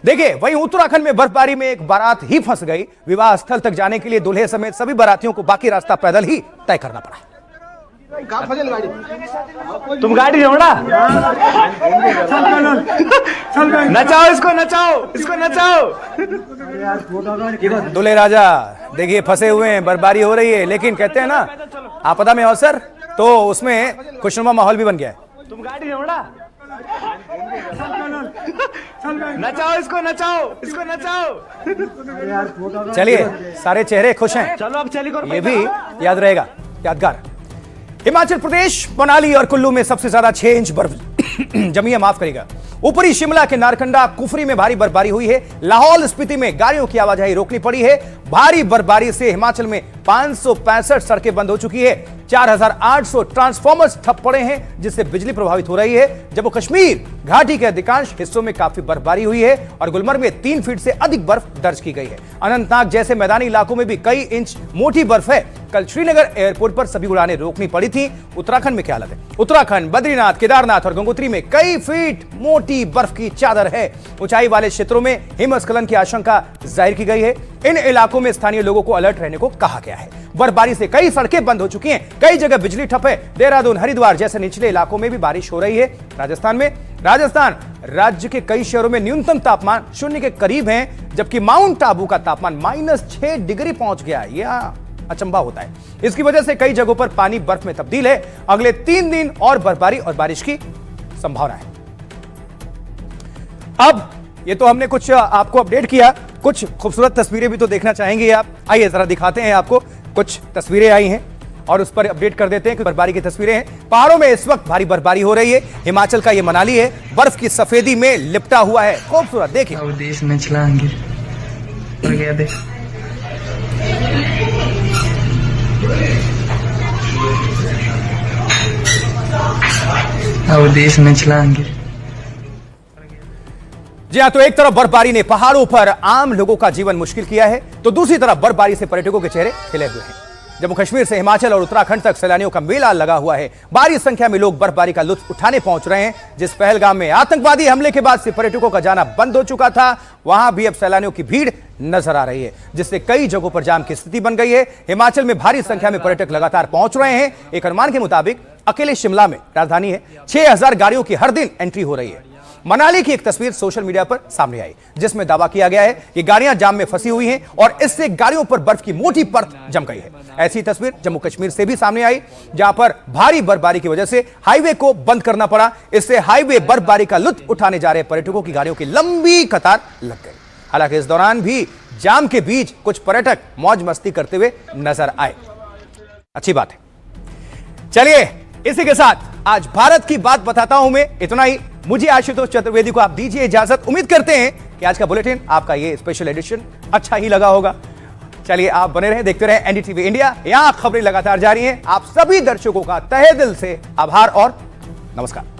देखिए, वहीं उत्तराखंड में बर्फबारी में एक बारात ही फंस गई। विवाह स्थल तक जाने के लिए दूल्हे समेत सभी बारातियों को बाकी रास्ता पैदल ही तय करना पड़ा। तुम गाड़ी जोड़ा, नचाओ इसको, नचाओ इसको, नचाओ। दूल्हे राजा देखिए फंसे हुए हैं, बर्फबारी हो रही है, लेकिन कहते हैं ना आपदा में अवसर, तो उसमें खुशनुमा माहौल भी बन गया है। तुम गाड़ी जोड़ा, नचाओ इसको, नचाओ इसको, नचाओ। चलिए, सारे चेहरे खुश हैं। चलो अब चलिए, ये भी याद रहेगा, यादगार। हिमाचल प्रदेश, मनाली और कुल्लू में सबसे ज्यादा 6 इंच बर्फ जमी है, माफ करिएगा। ऊपरी शिमला के नारकंडा, कुफरी में भारी बर्फबारी हुई है। लाहौल स्पीति में गाड़ियों की आवाजाही रोकनी पड़ी है। भारी बर्फबारी से हिमाचल में 565 सड़कें बंद हो चुकी है। 4800 ट्रांसफार्मर्स ठप पड़े हैं, जिससे बिजली प्रभावित हो रही है। जम्मू कश्मीर घाटी के अधिकांश हिस्सों में काफी बर्फबारी हुई है और गुलमर्ग में 3 फीट से अधिक बर्फ दर्ज की गई है। अनंतनाग जैसे मैदानी इलाकों में भी कई इंच मोटी बर्फ है। कल श्रीनगर एयरपोर्ट पर सभी उड़ानें रोकनी पड़ी थी। उत्तराखंड में क्या हालत है? उत्तराखंड, बद्रीनाथ, केदारनाथ और गंगोत्री में कई फीट मोटी बर्फ की चादर है। ऊंचाई वाले क्षेत्रों में हिमस्खलन की आशंका जाहिर की गई है। इन इलाकों में स्थानीय लोगों को अलर्ट रहने को कहा गया है। बर्फबारी से कई सड़कें बंद हो चुकी हैं, कई जगह बिजली ठप है। देहरादून, हरिद्वार जैसे निचले इलाकों में भी बारिश हो रही है। राजस्थान राज्य के कई शहरों में न्यूनतम तापमान 0 के करीब है, जबकि माउंट आबू का तापमान -6 डिग्री पहुंच गया है। अचंभा होता है। इसकी वजह से कई जगहों पर पानी बर्फ में तब्दील है। अगले 3 दिन और बर्फबारी और बारिश की संभावना है। अब ये तो हमने कुछ आपको अपडेट किया, कुछ खूबसूरत तस्वीरें भी तो देखना चाहेंगे आप। आइए जरा दिखाते हैं आपको, कुछ तस्वीरें आई हैं और उस पर अपडेट कर देते हैं कि बर्फबारी की तस्वीरें हैं। पहाड़ों में इस वक्त भारी बर्फबारी हो रही है। हिमाचल का ये मनाली है, बर्फ की सफेदी में लिपटा हुआ है। खूबसूरत देखिए। देश में चलाएंगे गया देख देश में चलाएंगे। जी हां, तो एक तरफ बर्फबारी ने पहाड़ों पर आम लोगों का जीवन मुश्किल किया है, तो दूसरी तरफ बर्फबारी से पर्यटकों के चेहरे खिले हुए हैं। जम्मू कश्मीर से हिमाचल और उत्तराखंड तक सैलानियों का मेला लगा हुआ है। भारी संख्या में लोग बर्फबारी का लुत्फ उठाने पहुंच रहे हैं। जिस पहलगाम में आतंकवादी हमले के बाद से पर्यटकों का जाना बंद हो चुका था, वहां भी अब सैलानियों की भीड़ नजर आ रही है, जिससे कई जगहों पर जाम की स्थिति बन गई है। हिमाचल में भारी संख्या में पर्यटक लगातार पहुंच रहे हैं। एक अनुमान के मुताबिक अकेले शिमला में, राजधानी है, 6000 गाड़ियों की हर दिन एंट्री हो रही है। मनाली की एक तस्वीर सोशल मीडिया पर सामने आई, जिसमें दावा किया गया है कि गाड़ियां जाम में फंसी हुई हैं और इससे गाड़ियों पर बर्फ की मोटी परत जम गई है। ऐसी तस्वीर जम्मू कश्मीर से भी सामने आई, जहां पर भारी बर्फबारी की वजह से हाईवे को बंद करना पड़ा। इससे हाईवे बर्फबारी का लुत्फ उठाने जा रहे पर्यटकों की गाड़ियों की लंबी कतार लग गई। हालांकि इस दौरान भी जाम के बीच कुछ पर्यटक मौज मस्ती करते हुए नजर आए। अच्छी बात है। चलिए, इसी के साथ आज भारत की बात बताता हूं मैं। इतना ही। मुझे आशुतोष चतुर्वेदी को आप दीजिए इजाजत। उम्मीद करते हैं कि आज का बुलेटिन, आपका ये स्पेशल एडिशन अच्छा ही लगा होगा। चलिए, आप बने रहें, देखते रहें एनडीटीवी इंडिया। यहां खबरें लगातार जारी हैं। आप सभी दर्शकों का तहे दिल से आभार और नमस्कार।